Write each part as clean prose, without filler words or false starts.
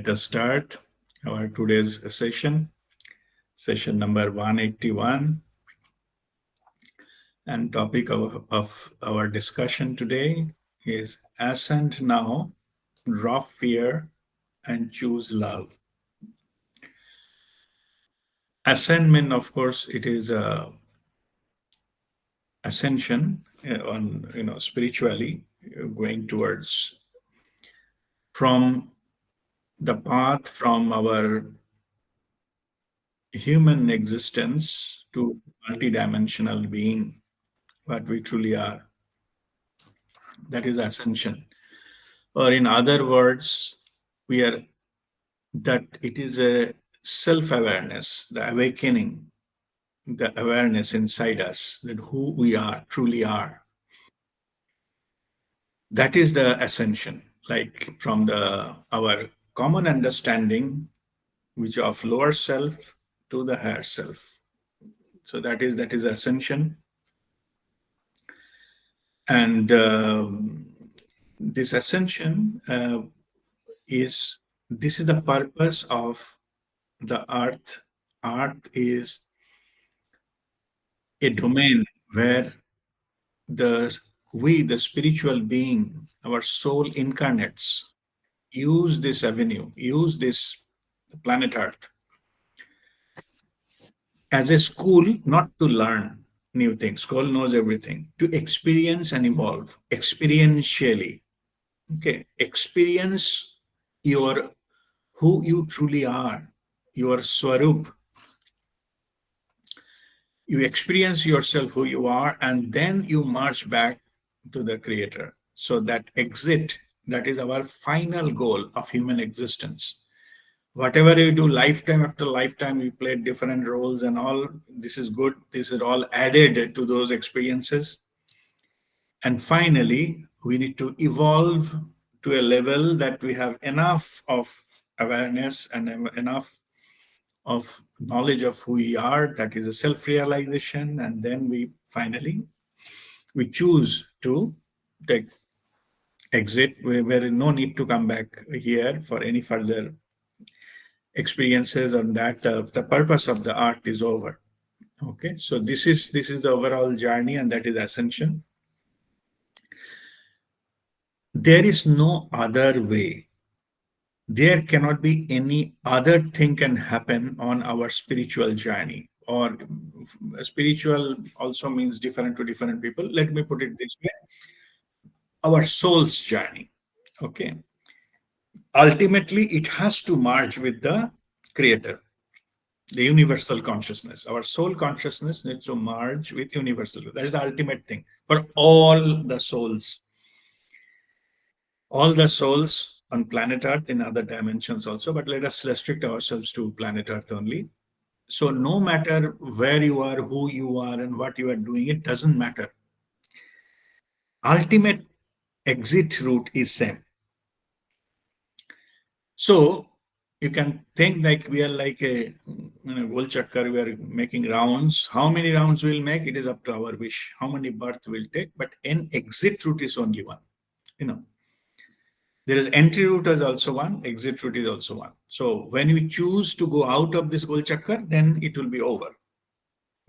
Let us start our today's session number 181. And topic of our discussion today is Ascend Now, Drop Fear, and Choose Love. Ascendment, of course, it is a ascension on spiritually going towards from the path from our human existence to multidimensional being, what we truly are. That is ascension. Or in other words, we are that it is a self-awareness, the awakening, the awareness inside us that who we are, truly are. That is the ascension, like from the our common understanding, which of lower self to the higher self. So that is ascension. And this ascension is this is the purpose of the earth. Earth is a domain where the the spiritual being, our soul incarnates, use this avenue, use this planet Earth as a school, not to learn new things. School knows everything. To experience and evolve experientially. Okay, experience your who you truly are, your swarup. You experience yourself who you are, and then you march back to the creator. So that exit, that is our final goal of human existence. Whatever you do, lifetime after lifetime, we played different roles and all. This is good. This is all added to those experiences. And finally, we need to evolve to a level that we have enough of awareness and enough of knowledge of who we are, that is a self-realization, and then we finally we choose to take exit where no need to come back here for any further experiences, and that the purpose of the art is over. Okay, so this is the overall journey, and that is ascension. There is no other way. There cannot be any other thing can happen on our spiritual journey. Or spiritual also means different to different people. Let me put it this way: our soul's journey. Okay, ultimately it has to merge with the creator, the universal consciousness. Our soul consciousness needs to merge with universal. That is the ultimate thing for all the souls on planet Earth, in other dimensions also, but let us restrict ourselves to planet Earth only. So no matter where you are, who you are, and what you are doing, it doesn't matter. Ultimate exit route is same. So you can think like we are like a goal chakkar, we are making rounds. How many rounds we'll make, it is up to our wish. How many births we'll take, but an exit route is only one. You know, there is entry route is also one, exit route is also one. So when we choose to go out of this goal chakkar, then it will be over.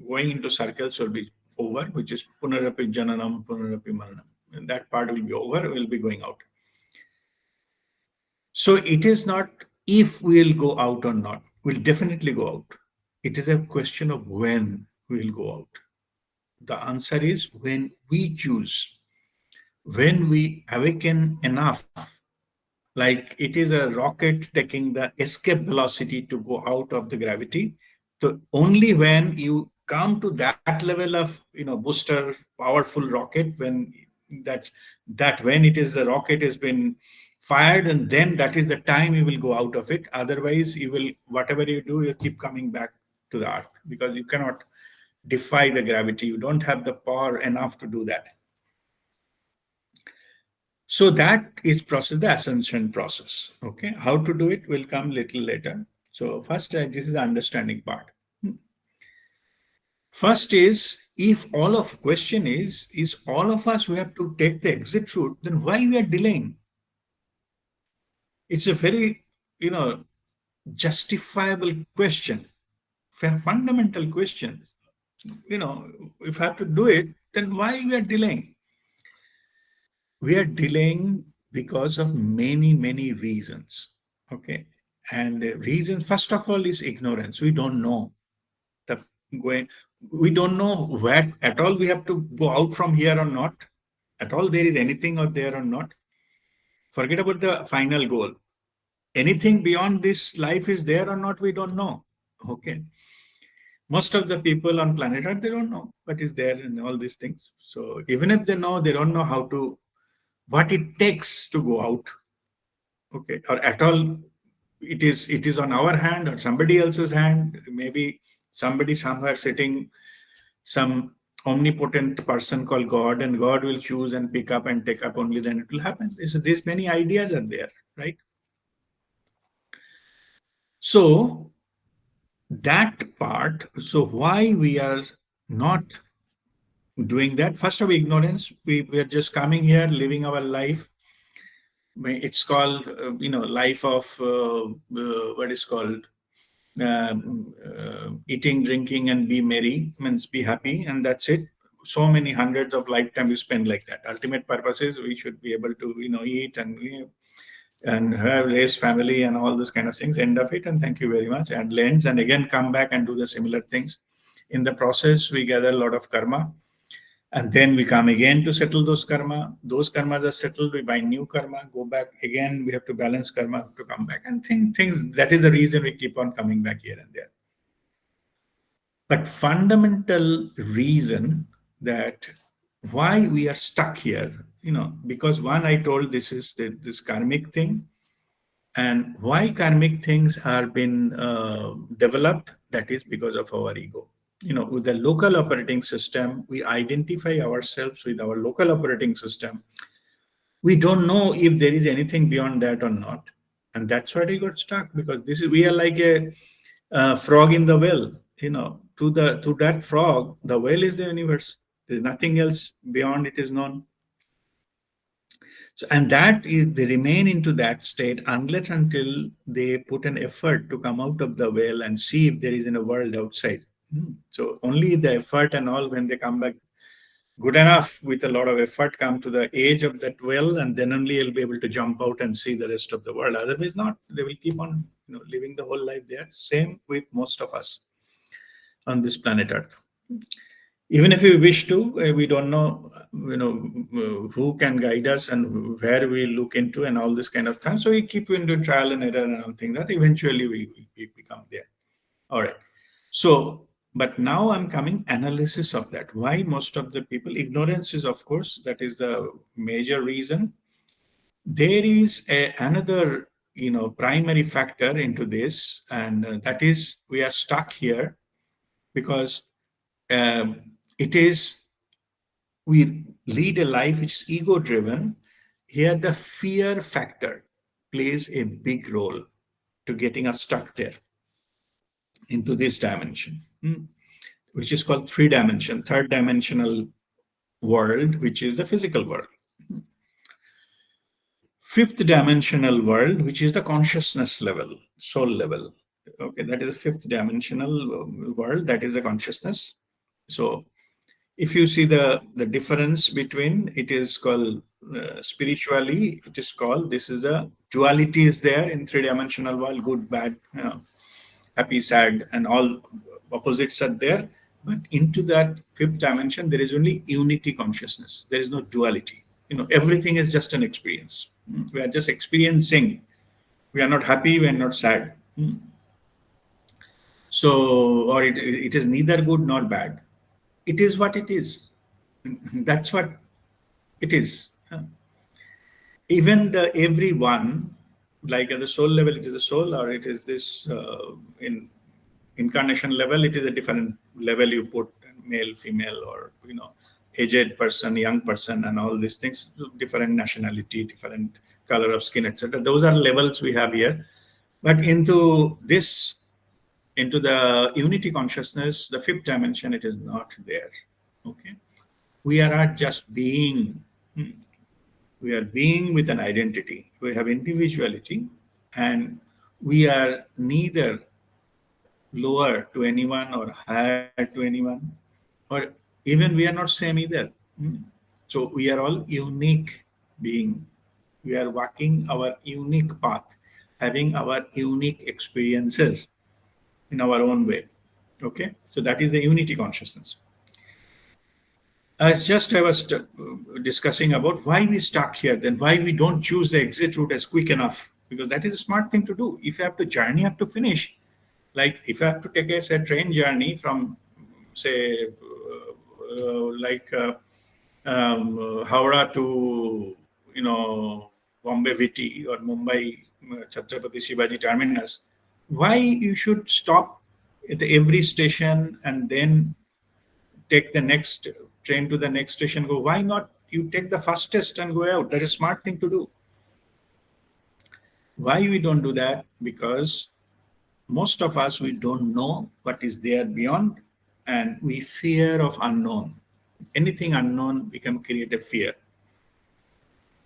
Going into circles will be over, which is punarapi jananam, punarapi maranam. And that part will be over, we'll be going out. So it is not if we'll go out or not. We'll definitely go out. It is a question of when we'll go out. The answer is when we choose, when we awaken enough. Like it is a rocket taking the escape velocity to go out of the gravity. So only when you come to that level of booster powerful rocket, when that's that when it is the rocket has been fired, and then that is the time you will go out of it. Otherwise you will, whatever you do, you keep coming back to the earth, because you cannot defy the gravity. You don't have the power enough to do that. So that is the ascension process. Okay, how to do it will come little later. So first, this is the understanding part. First is, if all of question is all of us who have to take the exit route, then why we are delaying? It's a very justifiable question, fundamental question. If I have to do it, then why we are delaying? We are delaying because of many, many reasons. Okay. And the reason, first of all, is ignorance. We don't know the going, we don't know where at all we have to go out from here or not. At all there is anything out there or not. Forget about the final goal. Anything beyond this life is there or not, we don't know. Okay. Most of the people on planet Earth, they don't know what is there in all these things. So even if they know, they don't know how to, what it takes to go out. Okay. Or at all, it is on our hand or somebody else's hand. Maybe somebody somewhere sitting, some omnipotent person called God, and God will choose and pick up and take up, only then it will happen. So these many ideas are there, right? So that part, so why we are not doing that? First of ignorance, we are just coming here, living our life. It's called, life of what is called eating, drinking, and be merry, means be happy, and that's it. So many hundreds of lifetime we spend like that. Ultimate purpose is we should be able to, eat and have raise family and all those kind of things. End of it, and thank you very much, and lends, and again come back and do the similar things. In the process, we gather a lot of karma, and then we come again to settle those karma. Those karmas are settled, we buy new karma, go back again, we have to balance karma to come back, and things. That is the reason we keep on coming back here and there. But fundamental reason that why we are stuck here, because one, I told, this is this karmic thing, and why karmic things are been developed, that is because of our ego. With the local operating system, we identify ourselves with our local operating system. We don't know if there is anything beyond that or not, and that's why we got stuck, because we are like a frog in the well. To that frog, the well is the universe. There's nothing else beyond it is known. So, and that is, they remain into that state unless until they put an effort to come out of the well and see if there is in a world outside. So only the effort and all, when they come back good enough with a lot of effort, come to the edge of that well, and then only you'll be able to jump out and see the rest of the world. Otherwise not, they will keep on living the whole life there. Same with most of us on this planet Earth. Even if we wish to, we don't know, who can guide us and where we look into and all this kind of thing. So we keep into trial and error and all things that eventually we become there. All right. So, but now I'm coming analysis of that. Why most of the people, ignorance is, of course, that is the major reason. There is another, primary factor into this, and that is we are stuck here because it is, we lead a life which is ego driven. Here the fear factor plays a big role to getting us stuck there into this dimension, which is called three dimension, third dimensional world, which is the physical world. Fifth dimensional world, which is the consciousness level, soul level. Okay, that is the fifth dimensional world, that is the consciousness. So if you see the difference between, it is called spiritually, it is called, this is a duality is there in three-dimensional world, good, bad, happy, sad, and all opposites are there. But into that fifth dimension, there is only unity consciousness. There is no duality. Everything is just an experience. We are just experiencing. We are not happy, we are not sad. So, or it is neither good nor bad. It is what it is. That's what it is. Even the everyone, like at the soul level, it is a soul, or it is this in incarnation level, it is a different level you put, male, female, or aged person, young person, and all these things, different nationality, different color of skin, etc. Those are levels we have here. But into this, into the unity consciousness, the fifth dimension, it is not there. Okay, we are not just being. We are being with an identity. We have individuality, and We are neither lower to anyone or higher to anyone, or even we are not same either. Hmm. So we are all unique being. We are walking our unique path, having our unique experiences in our own way. Okay, so that is the unity consciousness. As just I was discussing about why we stuck here, then why we don't choose the exit route as quick enough, because that is a smart thing to do. If you have to journey up to finish, like if I have to take a say, train journey from say Howrah to Bombay VT or Mumbai Chhatrapati Shivaji terminus, why you should stop at every station and then take the next train to the next station, go? Why not you take the fastest and go out? That is a smart thing to do. Why we don't do that? Because most of us, we don't know what is there beyond, and we fear of unknown. Anything unknown, we can create a fear.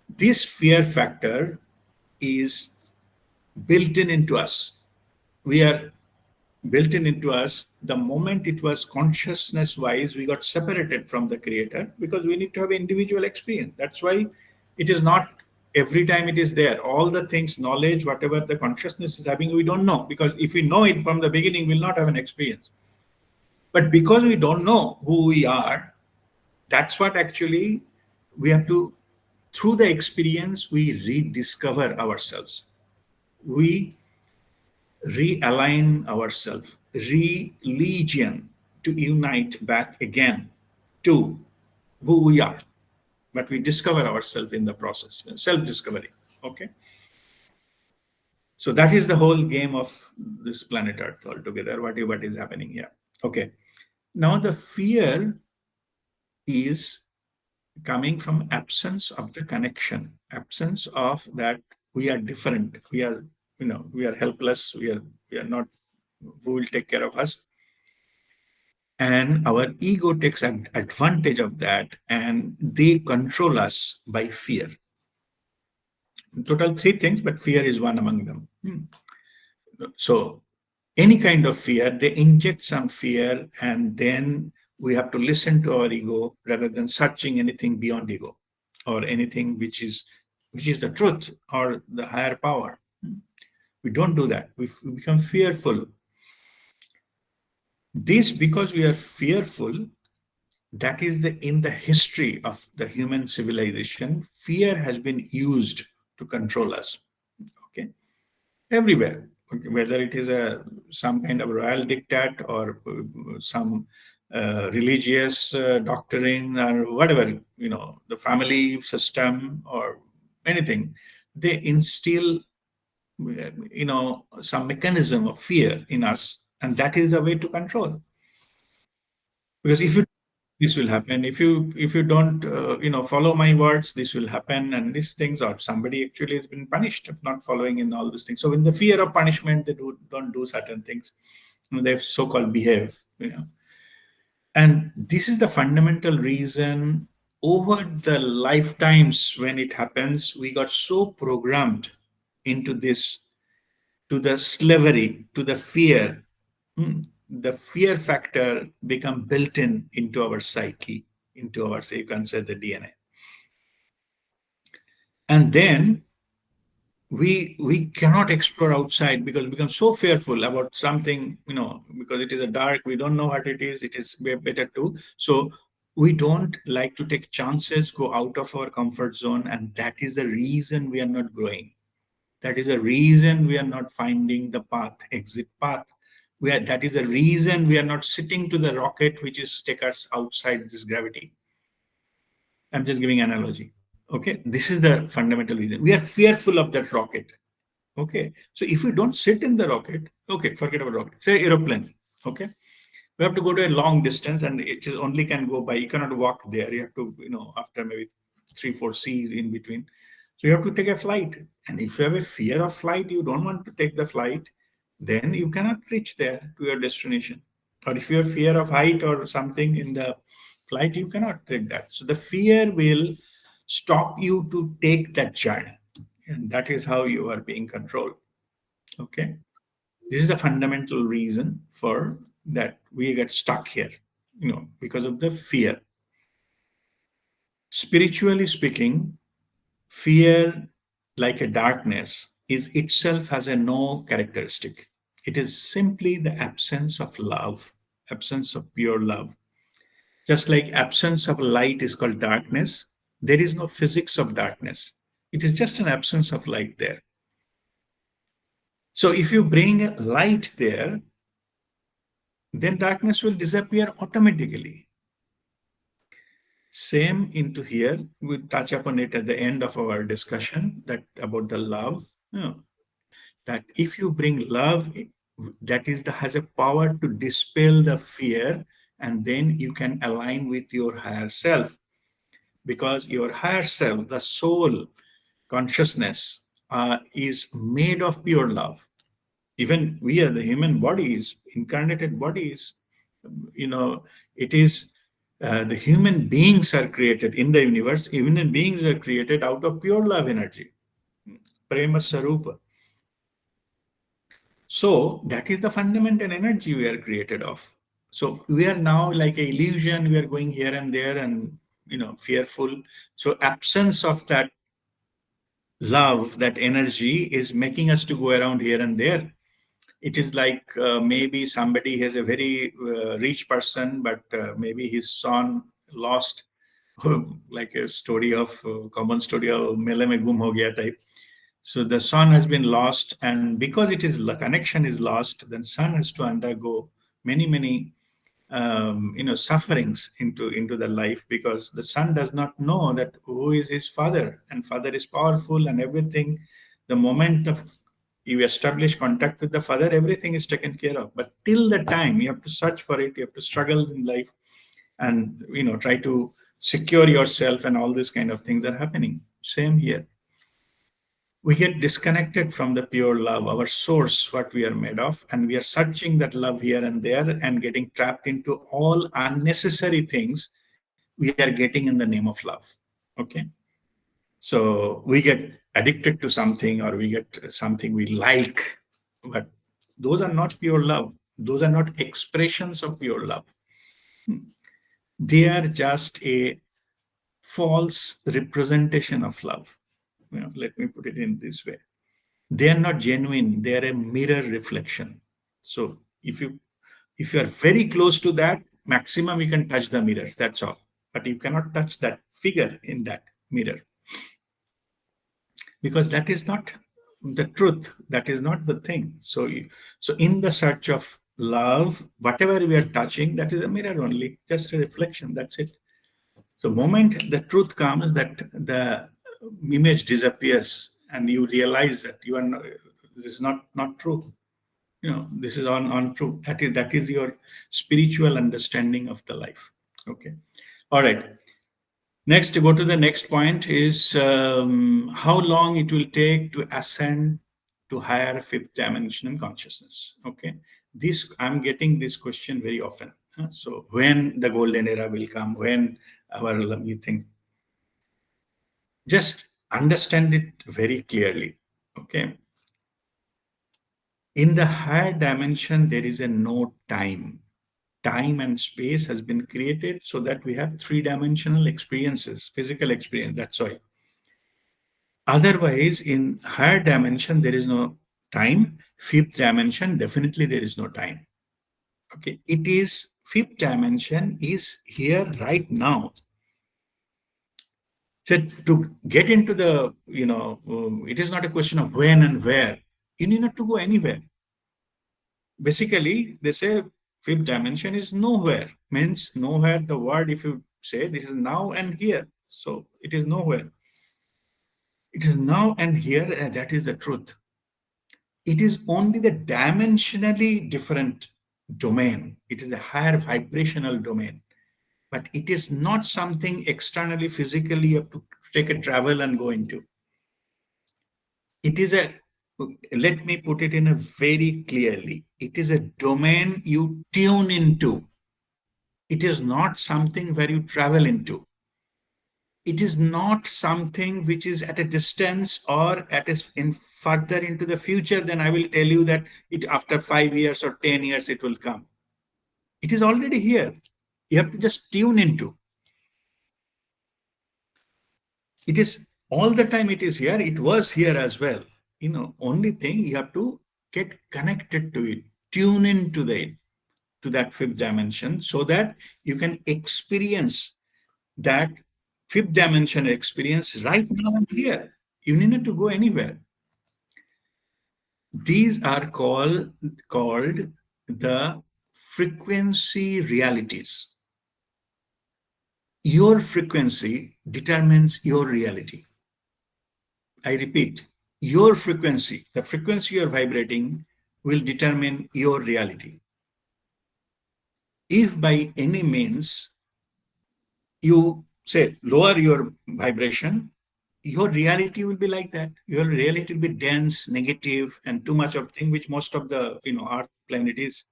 This fear factor is built in into us. We are built in into us. The moment it was consciousness wise, we got separated from the creator because we need to have individual experience. That's why it is not every time it is there. All the things, knowledge, whatever the consciousness is having, we don't know, because if we know it from the beginning, we'll not have an experience. But because we don't know who we are, that's what actually we have to, through the experience, we rediscover ourselves. We realign ourselves, religion, to unite back again to who we are. But we discover ourselves in the process, self discovery. Okay. So that is the whole game of this planet Earth altogether, what is happening here. Okay. Now the fear is coming from absence of the connection, absence of that we are different, we are, we are helpless, we are not, who will take care of us, and our ego takes advantage of that, and they control us by fear. In total three things, but fear is one among them. So any kind of fear, they inject some fear, and then we have to listen to our ego rather than searching anything beyond ego or anything which is the truth or the higher power. We don't do that. We become fearful. This, because we are fearful, that is in the history of the human civilization, fear has been used to control us. Okay, everywhere. Okay, whether it is some kind of royal diktat or some religious doctrine or whatever, the family system or anything, they instill some mechanism of fear in us, and that is the way to control. Because if you, this will happen, if you don't follow my words, this will happen, and these things, or somebody actually has been punished of not following in all these things. So in the fear of punishment, they don't do certain things. They so-called behave. And this is the fundamental reason. Over the lifetimes when it happens, we got so programmed into this, to the slavery, to the fear. The fear factor become built into our psyche, into our, say, you can say, the DNA. And then we cannot explore outside because we become so fearful about something, because it is a dark, we don't know what it is. It is better to, so we don't like to take chances, go out of our comfort zone, and that is the reason we are not growing. That is the reason we are not finding the path, exit path. That is the reason we are not sitting to the rocket, which is take us outside this gravity. I'm just giving an analogy. Okay, this is the fundamental reason. We are fearful of that rocket. Okay, so if we don't sit in the rocket, okay, forget about rocket. Say aeroplane. Okay, we have to go to a long distance, and it is only can go by. You cannot walk there. You have to, after maybe 3-4 seas in between. So you have to take a flight. And if you have a fear of flight, you don't want to take the flight, then you cannot reach there to your destination. Or if you have fear of height or something in the flight, you cannot take that. So the fear will stop you to take that journey. And that is how you are being controlled. Okay. This is a fundamental reason for that we get stuck here, because of the fear. Spiritually speaking, fear, like a darkness, is itself has a no characteristic. It is simply the absence of love, absence of pure love. Just like absence of light is called darkness, there is no physics of darkness. It is just an absence of light there. So if you bring light there, then darkness will disappear automatically. Same into here. We'll touch upon it at the end of our discussion that about the love. That if you bring love, that is the has a power to dispel the fear, and then you can align with your higher self, because your higher self, the soul consciousness, is made of pure love. Even we are the human bodies, incarnated bodies, you know it is the human beings are created in the universe. Human beings are created out of pure love energy, prema sarupa. So that is the fundamental energy we are created of. So we are now like a illusion. We are going here and there and fearful. So absence of that love, that energy, is making us to go around here and there. It is like maybe somebody has a very rich person, but maybe his son lost, like a story of common story of mele mein gum ho gaya type. So the son has been lost, and because it is the connection is lost, then son has to undergo many sufferings into the life, because the son does not know that who is his father, and father is powerful and everything. The moment of you establish contact with the father, everything is taken care of. But till the time, you have to search for it, you have to struggle in life, and try to secure yourself, and all these kind of things are happening. Same here. We get disconnected from the pure love, our source, what we are made of, and we are searching that love here and there and getting trapped into all unnecessary things we are getting in the name of love. Okay. So we get addicted to something, or we get something we like, but those are not pure love. Those are not expressions of pure love. They are just a false representation of love. Let me put it in this way. They are not genuine. They are a mirror reflection. So if you are very close to that, maximum you can touch the mirror. That's all. But you cannot touch that figure in that mirror, because that is not the truth. That is not the thing. So in the search of love, whatever we are touching, that is a mirror only, just a reflection. That's it. So moment the truth comes, that the image disappears, and you realize that you are not, this is not true. This is untrue. That is your spiritual understanding of the life. Okay. All right. Next, to go to the next point is how long it will take to ascend to higher fifth dimensional consciousness. Okay, this I'm getting this question very often. So when the golden era will come, when our you think, just understand it very clearly. Okay, in the higher dimension there is a no time. Time and space has been created so that we have three-dimensional experiences, physical experience. That's why. Otherwise, in higher dimension, there is no time. Fifth dimension, definitely there is no time. Okay, it is fifth dimension is here right now. So to get into the, it is not a question of when and where. You need not to go anywhere. Basically, they say fifth dimension is nowhere. Means nowhere. The word, if you say this is now and here, so it is nowhere. It is now and here, and that is the truth. It is only the dimensionally different domain. It is a higher vibrational domain, but it is not something externally, physically you have to take a travel and go into. It is a, let me put it in a very clearly, it is a domain you tune into. It is not something where you travel into. It is not something which is at a distance or in further into the future. Then I will tell you that it after 5 years or 10 years it will come. It is already here. You have to just tune into. It is all the time. It is here. It was here as well. Only thing you have to get connected to it, tune into to that fifth dimension, so that you can experience that fifth dimension experience right now and here. You need not to go anywhere. These are called the frequency realities. Your frequency determines your reality. I repeat, your frequency, the frequency you're vibrating, will determine your reality. If by any means you say lower your vibration, your reality will be like that. Your reality will be dense, negative, and too much of thing, which most of the Earth planet is.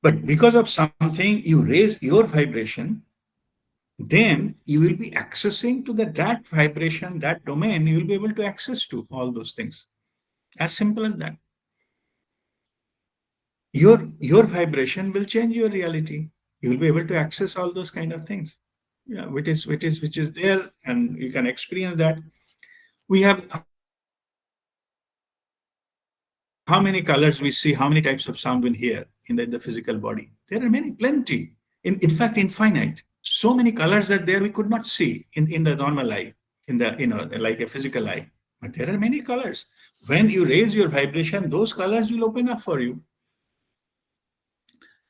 But because of something, you raise your vibration, then you will be accessing to that vibration, that domain. You will be able to access to all those things. As simple as that. Your vibration will change your reality. You will be able to access all those kind of things. Yeah, which is there, and you can experience that. We have how many colors we see, how many types of sound we hear in the physical body. There are many, plenty. In fact, infinite. So many colors are there we could not see in the normal eye, like a physical eye. But there are many colors. When you raise your vibration, those colors will open up for you.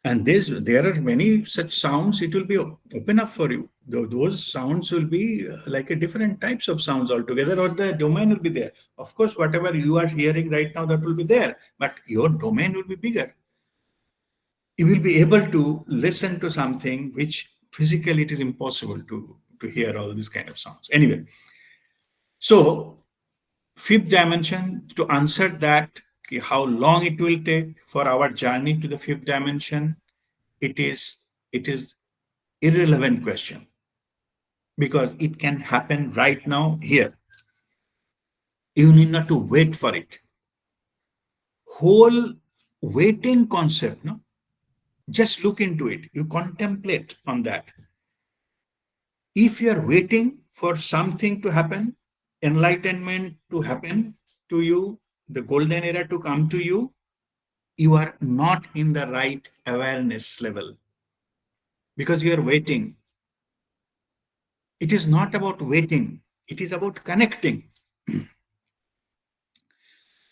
And there are many such sounds, it will be open up for you. Those sounds will be like a different types of sounds altogether, or the domain will be there. Of course, whatever you are hearing right now, that will be there, but your domain will be bigger. You will be able to listen to something which physically it is impossible to hear all these kind of sounds. Anyway, so fifth dimension, to answer that, how long it will take for our journey to the fifth dimension, it is irrelevant question, because it can happen right now here. You need not to wait for it. Whole waiting concept, no? Just look into it. You contemplate on that. If you are waiting for something to happen, enlightenment to happen to you, the golden era to come to you, you are not in the right awareness level, because you are waiting. It is not about waiting, it is about connecting.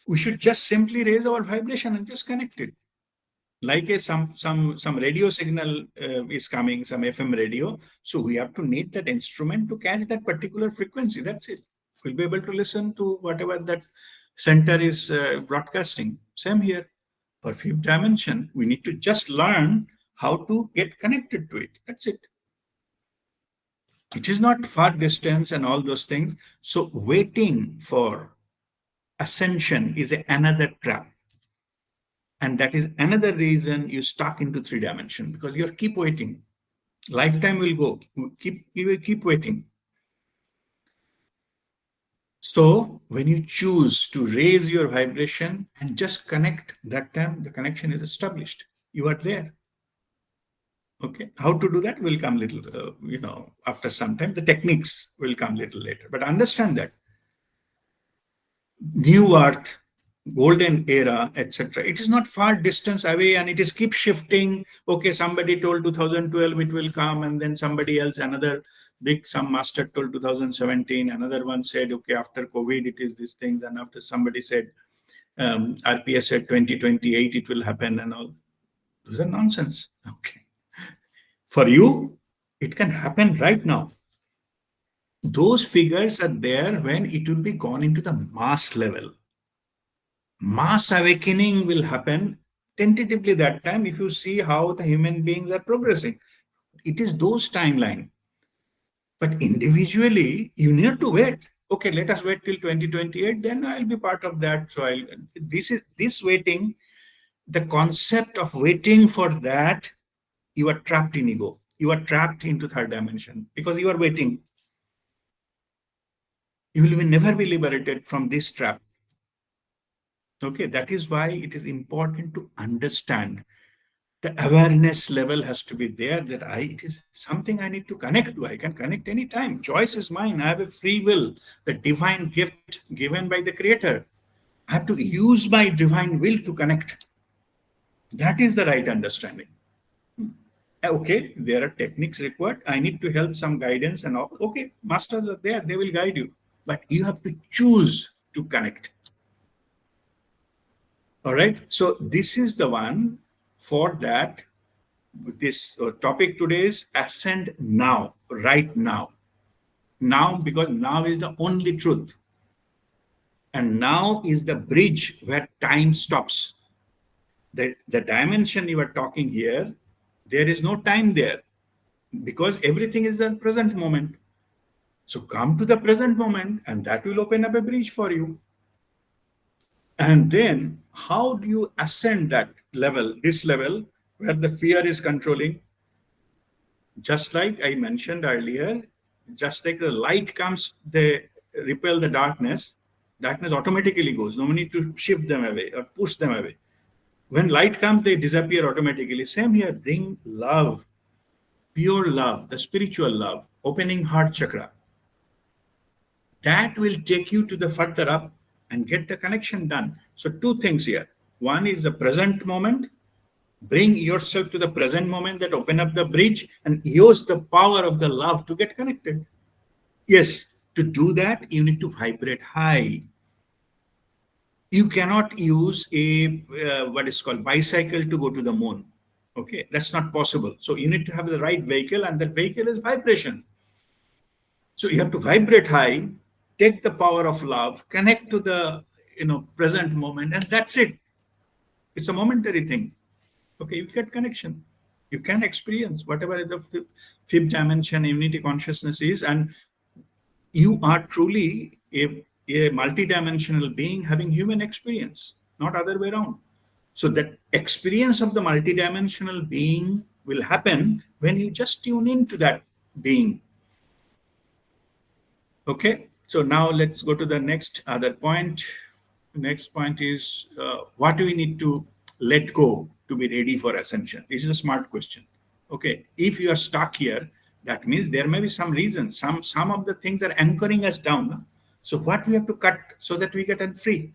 We should just simply raise our vibration and just connect it. Like some radio signal is coming, some FM radio. So we have to need that instrument to catch that particular frequency. That's it. We'll be able to listen to whatever that center is broadcasting. Same here. For fifth dimension, we need to just learn how to get connected to it. That's it. It is not far distance and all those things. So waiting for ascension is another trap. And that is another reason you stuck into three dimension, because you keep waiting. Lifetime will go. You will keep waiting. So when you choose to raise your vibration and just connect, that time the connection is established. You are there. Okay. How to do that will come little, after some time. The techniques will come little later. But understand that new earth, golden era, etc. It is not far distance away, and it is keep shifting. Okay, somebody told 2012 it will come, and then somebody else, another some master told 2017, another one said, okay, after COVID it is these things, and after somebody said, RPS said 2028 it will happen, and all. Those are nonsense. Okay. For you, it can happen right now. Those figures are there when it will be gone into the mass level. Mass awakening will happen tentatively that time, if you see how the human beings are progressing. It is those timeline. But individually, you need to wait. Okay, let us wait till 2028, then I'll be part of that. So this waiting, the concept of waiting for that, you are trapped in ego. you are trapped into third dimension because you are waiting. You will never be liberated from this trap. Okay, that is why it is important to understand the awareness level has to be there that it is something I need to connect to. I can connect anytime. Choice is mine. I have a free will, the divine gift given by the creator. I have to use my divine will to connect. That is the right understanding. Okay, there are techniques required. I need to help some guidance and all. Okay, masters are there, they will guide you. But you have to choose to connect. All right. So this is the one for that. This topic today is ascend now, right now. Now, because now is the only truth. And now is the bridge where time stops. The dimension you are talking here, there is no time there because everything is the present moment. So come to the present moment and that will open up a bridge for you. And then how do you ascend that level, this level where the fear is controlling? Just like I mentioned earlier, just like the light comes, they repel the darkness. Darkness automatically goes. No need to shift them away or push them away. When light comes, they disappear automatically. Same here, bring love, pure love, the spiritual love, opening heart chakra. That will take you to the further up and get the connection done. So two things here. One is the present moment. Bring yourself to the present moment, that open up the bridge and use the power of the love to get connected. Yes, to do that, you need to vibrate high. You cannot use a what is called bicycle to go to the moon. Okay, that's not possible. So you need to have the right vehicle, and that vehicle is vibration. So you have to vibrate high, take the power of love, connect to the present moment, and that's it. It's a momentary thing. Okay, you get connection. You can experience whatever the fifth dimension unity consciousness is, and you are truly a multidimensional being having human experience, not other way around. So that experience of the multidimensional being will happen when you just tune into that being. Okay, so now let's go to the next other point. The next point is what do we need to let go to be ready for ascension? This is a smart question. Okay, if you are stuck here, that means there may be some reason. Some of the things are anchoring us down. So what we have to cut so that we get free?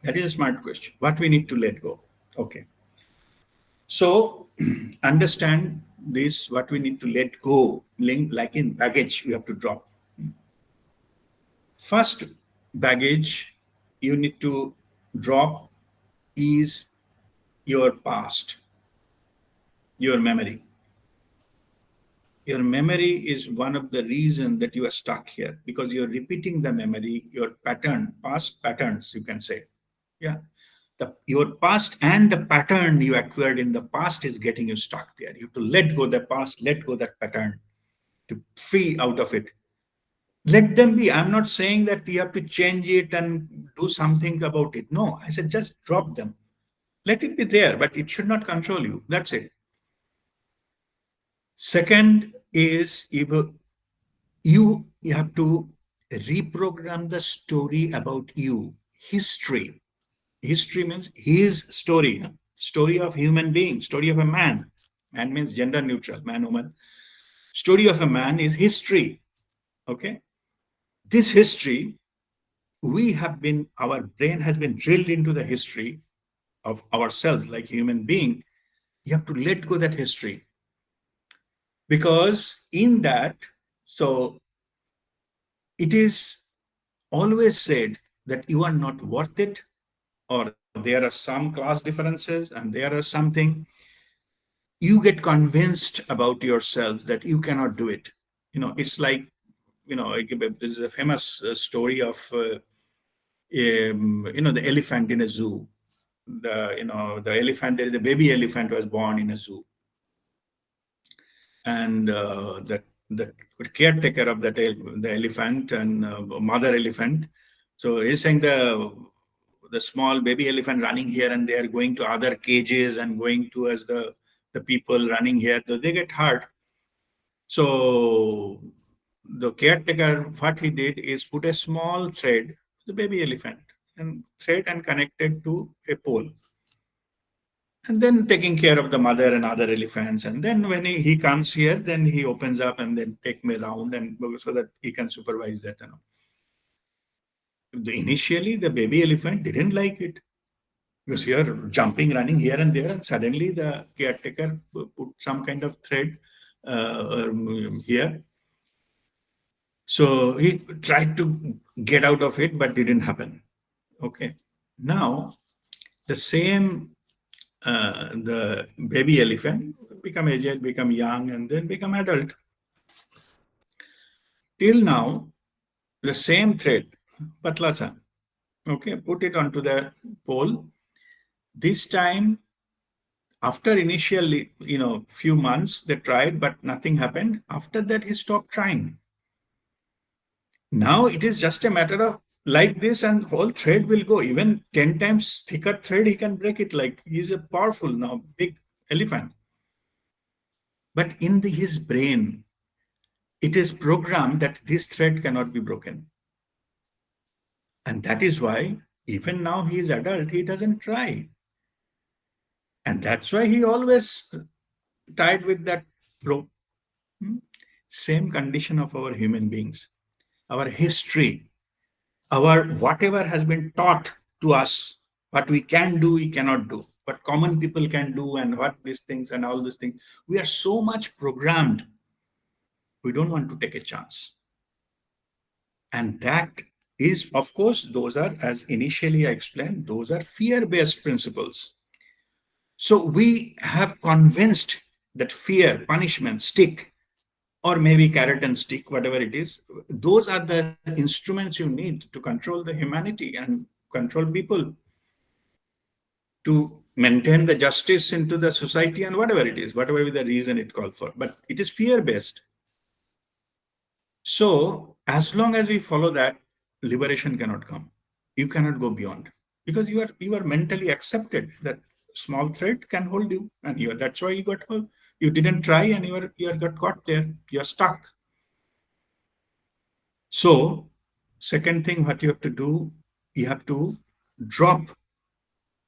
That is a smart question. What we need to let go? Okay. So understand this, what we need to let go, like in baggage, we have to drop. First baggage you need to drop is your past, your memory. Your memory is one of the reasons that you are stuck here because you're repeating the memory, your pattern, past patterns, you can say. Yeah. Your past and the pattern you acquired in the past is getting you stuck there. You have to let go the past, let go that pattern to free out of it. Let them be. I'm not saying that you have to change it and do something about it. No, I said just drop them. Let it be there, but it should not control you. That's it. Second is you have to reprogram the story about you. History. History means his story. Story of human being, story of a man. Man means gender neutral, man, woman. Story of a man is history. Okay. This history, our brain has been drilled into the history of ourselves like human being. You have to let go that history because in that, so it is always said that you are not worth it, or there are some class differences and there are something. You get convinced about yourself that you cannot do it. It's like, this is a famous story of the elephant in a zoo. The elephant, there is a baby elephant was born in a zoo, and the caretaker of the elephant and mother elephant, so he's saying the small baby elephant running here and there, going to other cages and going towards the the people running here, they get hurt. So the caretaker, what he did is put a small thread, the baby elephant, and thread and connected to a pole. And then taking care of the mother and other elephants. And then when he comes here, then he opens up and then take me around and so that he can supervise that. Initially, the baby elephant didn't like it because you're jumping, running here and there, and suddenly the caretaker put some kind of thread here. So he tried to get out of it, but didn't happen. Okay. Now, the same, the baby elephant become aged, become young, and then become adult. Till now, the same thread, patla sa, okay, put it onto the pole. This time, after initially, few months, they tried, but nothing happened. After that, he stopped trying. Now it is just a matter of like this, and whole thread will go. Even 10 times thicker thread, he can break it. Like he's a powerful now, big elephant. But in his brain, it is programmed that this thread cannot be broken. And that is why, even now he is adult, he doesn't try. And that's why he always tied with that rope. Same condition of our human beings, our history, our whatever has been taught to us, what we can do, we cannot do, what common people can do, and what these things and all these things. We are so much programmed. We don't want to take a chance. And that is, of course, those are, as initially I explained, those are fear-based principles. So we have convinced that fear, punishment, stick, or maybe carrot and stick, whatever it is, those are the instruments you need to control the humanity and control people, to maintain the justice into the society and whatever it is, whatever the reason it called for. But it is fear-based. So as long as we follow that, liberation cannot come. You cannot go beyond, because you are mentally accepted that small thread can hold you, and that's why you got hold. You didn't try, and you got caught there. You're stuck. So second thing, what you have to do, you have to drop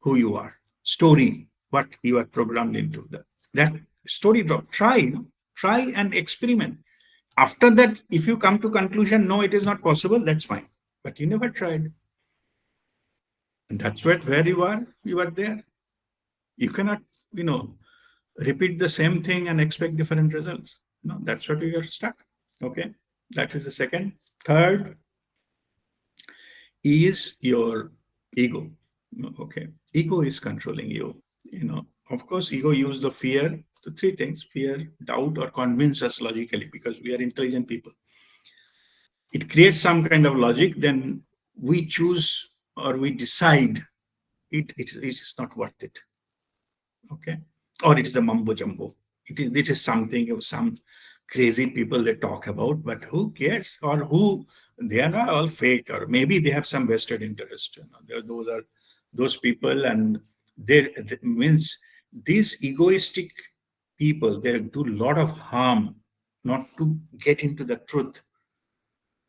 who you are, story, what you are programmed into. That story drop. Try and experiment. After that, if you come to conclusion, no, it is not possible, that's fine. But you never tried. And that's where you are there. You cannot, repeat the same thing and expect different results. No, that's what you are stuck. Okay. That is the second. Third is your ego. Okay. Ego is controlling you. Of course, ego use the fear to three things: fear, doubt, or convince us logically, because we are intelligent people. It creates some kind of logic, then we choose or we decide it is not worth it. Okay. Or it is a mumbo jumbo. It is something of some crazy people they talk about, but who cares? Or who, they are not all fake, or maybe they have some vested interest. Those are those people, and means these egoistic people, they do a lot of harm not to get into the truth,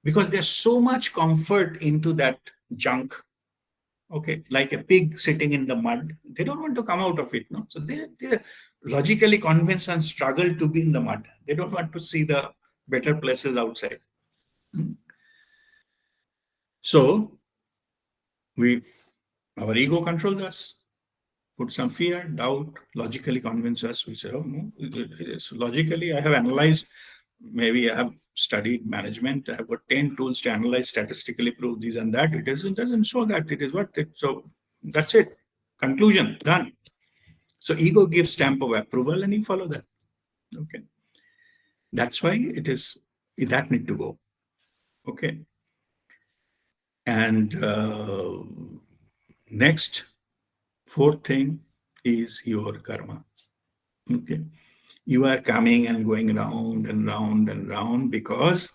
because there's so much comfort into that junk. Okay, like a pig sitting in the mud, they don't want to come out of it. No, so they're logically convinced and struggle to be in the mud. They don't want to see the better places outside. So our ego controls us, put some fear, doubt, logically convince us. We say, oh no, it is. Logically, I have analyzed. Maybe I have studied management. I have got 10 tools to analyze, statistically prove this and that. It doesn't show that it is worth it. So that's it. Conclusion, done. So ego gives stamp of approval, and you follow that. Okay. That's why it is that need to go. Okay. And next, fourth thing is your karma. Okay. You are coming and going round and round and round because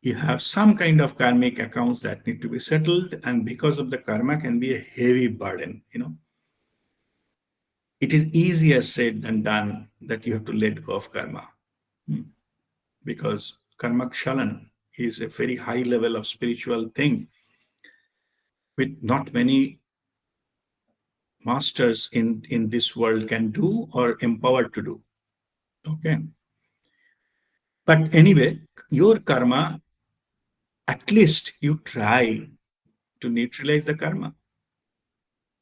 you have some kind of karmic accounts that need to be settled, and because of the karma can be a heavy burden. it is easier said than done that you have to let go of karma. Because karma kshalan is a very high level of spiritual thing, which not many masters in this world can do or empowered to do. Okay. But anyway, your karma, at least you try to neutralize the karma.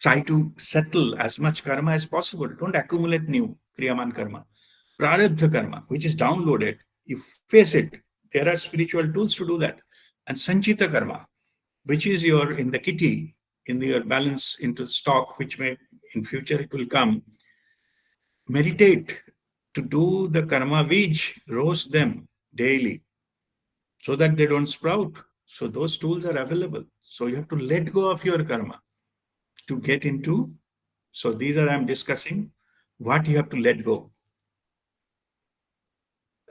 Try to settle as much karma as possible. Don't accumulate new kriyaman karma. Prarabdha karma, which is downloaded, you face it. There are spiritual tools to do that. And sanchita karma, which is your in the kitty, in your balance into stock, which may in future it will come. Meditate to do the karma wij, roast them daily so that they don't sprout. So those tools are available. So you have to let go of your karma to get into. So these are I'm discussing what you have to let go.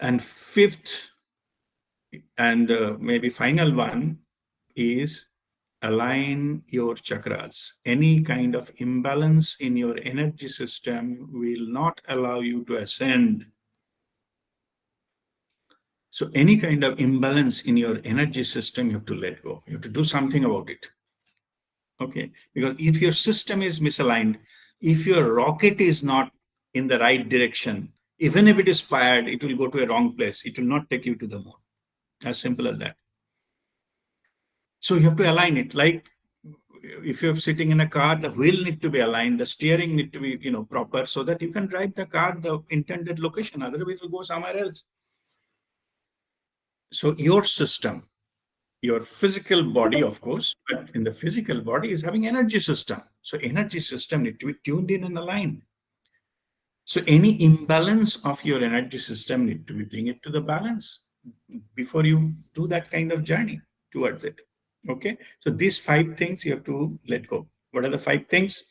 And fifth and maybe final one is align your chakras. Any kind of imbalance in your energy system will not allow you to ascend. So any kind of imbalance in your energy system, you have to let go. You have to do something about it. Okay, because if your system is misaligned, if your rocket is not in the right direction, even if it is fired, it will go to a wrong place. It will not take you to the moon. As simple as that. So you have to align it. Like if you're sitting in a car, the wheel need to be aligned, the steering need to be, proper so that you can drive the car the intended location. Otherwise, it will go somewhere else. So your system, your physical body, of course, but in the physical body is having energy system. So energy system need to be tuned in and aligned. So any imbalance of your energy system need to be bring it to the balance before you do that kind of journey towards it. Okay. So these 5 things you have to let go. What are the 5 things?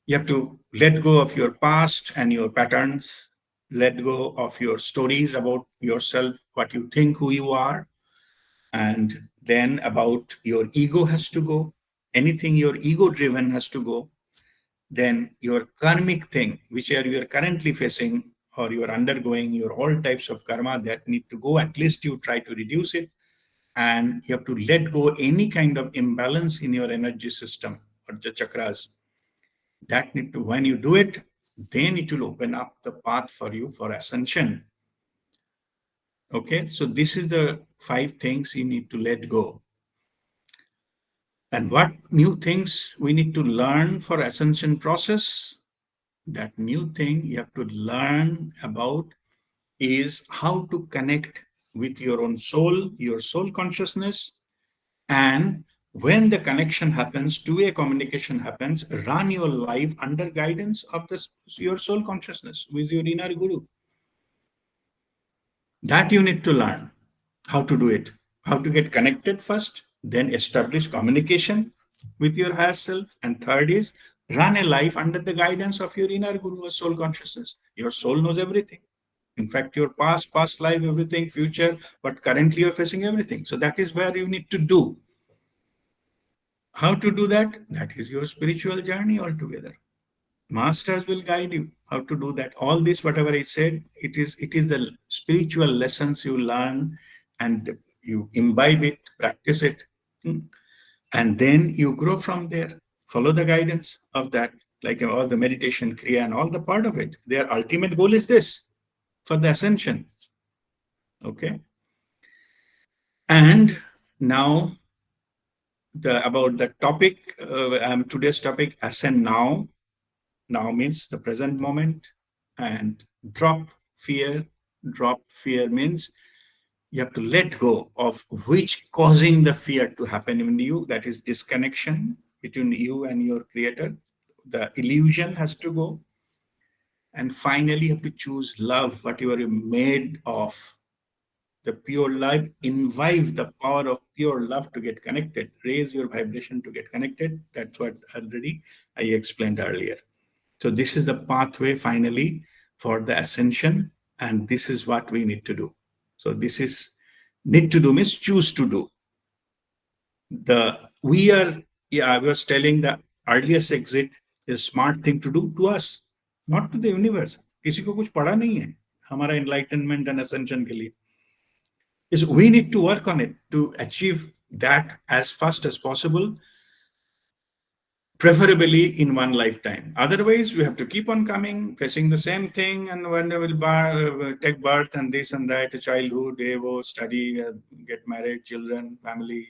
You have to let go of your past and your patterns, let go of your stories about yourself, what you think who you are, and then about your ego has to go. Anything your ego driven has to go. Then your karmic thing, which you are currently facing or you are undergoing, your all types of karma that need to go, at least you try to reduce it. And you have to let go any kind of imbalance in your energy system or the chakras. That need to, when you do it, then it will open up the path for you for ascension. Okay, so this is the 5 things you need to let go. And what new things we need to learn for ascension process? That new thing you have to learn about is how to connect with your own soul, your soul consciousness. And when the connection happens, two-way communication happens, run your life under guidance of this, your soul consciousness with your inner guru. That you need to learn how to do it, how to get connected first, then establish communication with your higher self. And third is run a life under the guidance of your inner guru or soul consciousness. Your soul knows everything. In fact, your past life, everything, future, but currently you're facing everything. So that is where you need to do. How to do that? That is your spiritual journey altogether. Masters will guide you how to do that. All this, whatever I said, it is the spiritual lessons you learn and you imbibe it, practice it, and then you grow from there. Follow the guidance of that, like all the meditation, kriya, and all the part of it. Their ultimate goal is this for the ascension. Okay. And now about the topic, today's topic, ascend now. Now means the present moment, and drop fear. Drop fear means you have to let go of which causing the fear to happen in you. That is disconnection between you and your creator. The illusion has to go. And finally, you have to choose love, what you are made of. The pure life, invite the power of pure love to get connected. Raise your vibration to get connected. That's what already I explained earlier. So this is the pathway finally for the ascension, and this is what we need to do. So this is need to do means choose to do. I was telling the earliest exit is smart thing to do to us. not to the universe. किसी को कुछ पड़ा नहीं है हमारा enlightenment and ascension के लिए. Is we need to work on it to achieve that as fast as possible, preferably in one lifetime. Otherwise, we have to keep on coming, facing the same thing, and when we will take birth and this and that, childhood, study, get married, children, family,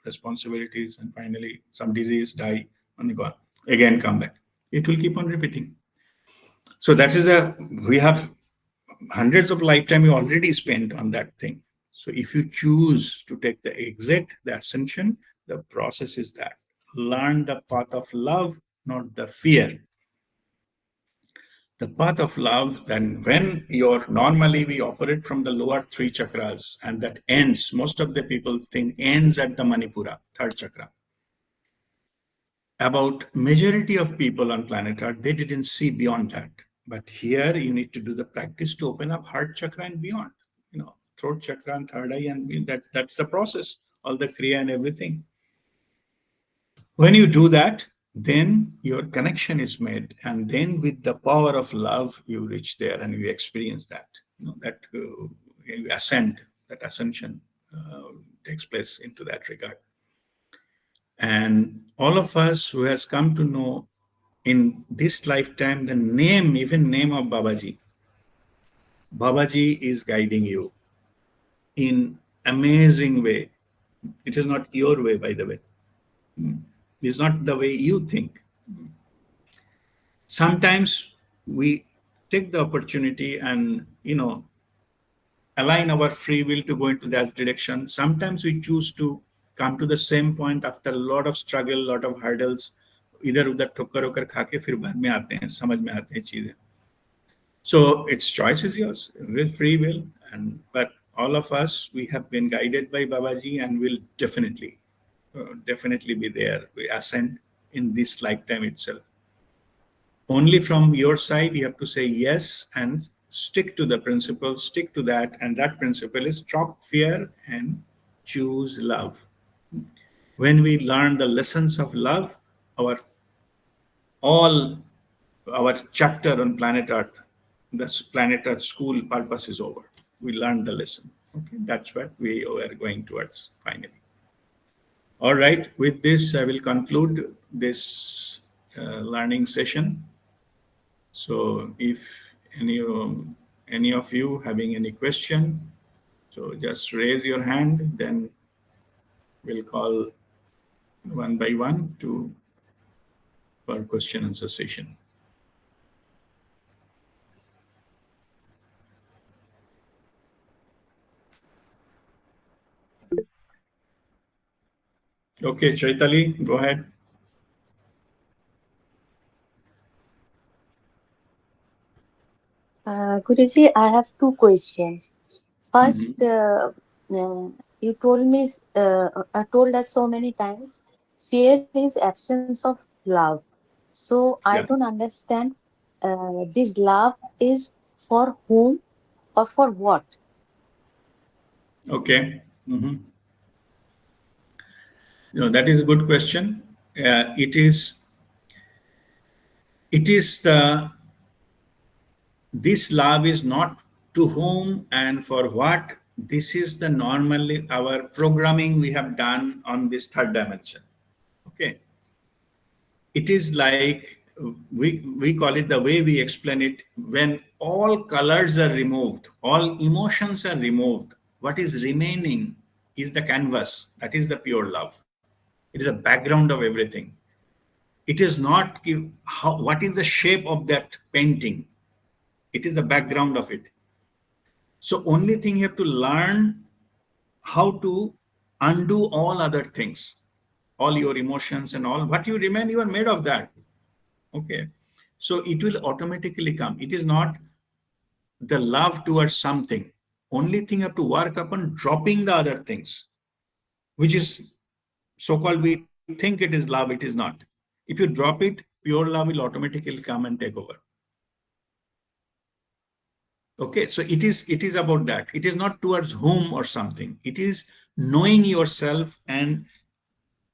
responsibilities, and finally some disease, die, and go on. Again, come back. It will keep on repeating. So that is we have hundreds of lifetime you already spent on that thing. So if you choose to take the exit, the ascension, the process is that. Learn the path of love, not the fear. The path of love, then when you're normally we operate from the lower three chakras, and that ends, most of the people think ends at the Manipura, third chakra. About majority of people on planet Earth, they didn't see beyond that. But here you need to do the practice to open up heart chakra and beyond. Throat chakra and third eye, and that's the process, all the kriya and everything. When you do that, then your connection is made, and then with the power of love, you reach there and you experience that. That you ascend, that ascension takes place into that regard. And all of us who has come to know in this lifetime the name, even name of Babaji. Babaji is guiding you in amazing way. It is not your way, by the way. It's not the way you think. Sometimes we take the opportunity and align our free will to go into that direction. Sometimes we choose to come to the same point after a lot of struggle, lot of hurdles. इधर उधर ठोकर होकर खा के फिर बाद में आते हैं, समझ में आते हैं चीजें. So its choice is yours with free will, but all of us, we have been guided by Babaji and will definitely be there. We ascend in this lifetime itself. Only from your side, you have to say yes and stick to the principle, stick to that, and that principle is stop fear and choose love. When we learn the lessons of love, all our chapter on planet Earth, this planet Earth school purpose is over. We learned the lesson. Okay, that's what we are going towards finally. All right, with this, I will conclude this learning session. So if any of you having any question, so just raise your hand, then we'll call one by one for question answer session. Okay, Chaitali, go ahead. Guruji, I have two questions. First, you told us so many times, fear is absence of love. So I Yeah. don't understand. This love is for whom or for what? Okay. That is a good question. It is this love is not to whom and for what. This is the normally our programming we have done on this third dimension. Okay. It is like we call it, the way we explain it, when all colors are removed, all emotions are removed, what is remaining is the canvas. That is the pure love. It is a background of everything. It is not what is the shape of that painting. It is the background of it. So only thing you have to learn how to undo all other things, all your emotions and all. What you remain, you are made of that. Okay. So it will automatically come. It is not the love towards something. Only thing you have to work upon dropping the other things, which is so-called we think it is love, it is not. If you drop it, pure love will automatically come and take over. Okay, so it is about that. It is not towards whom or something. It is knowing yourself, and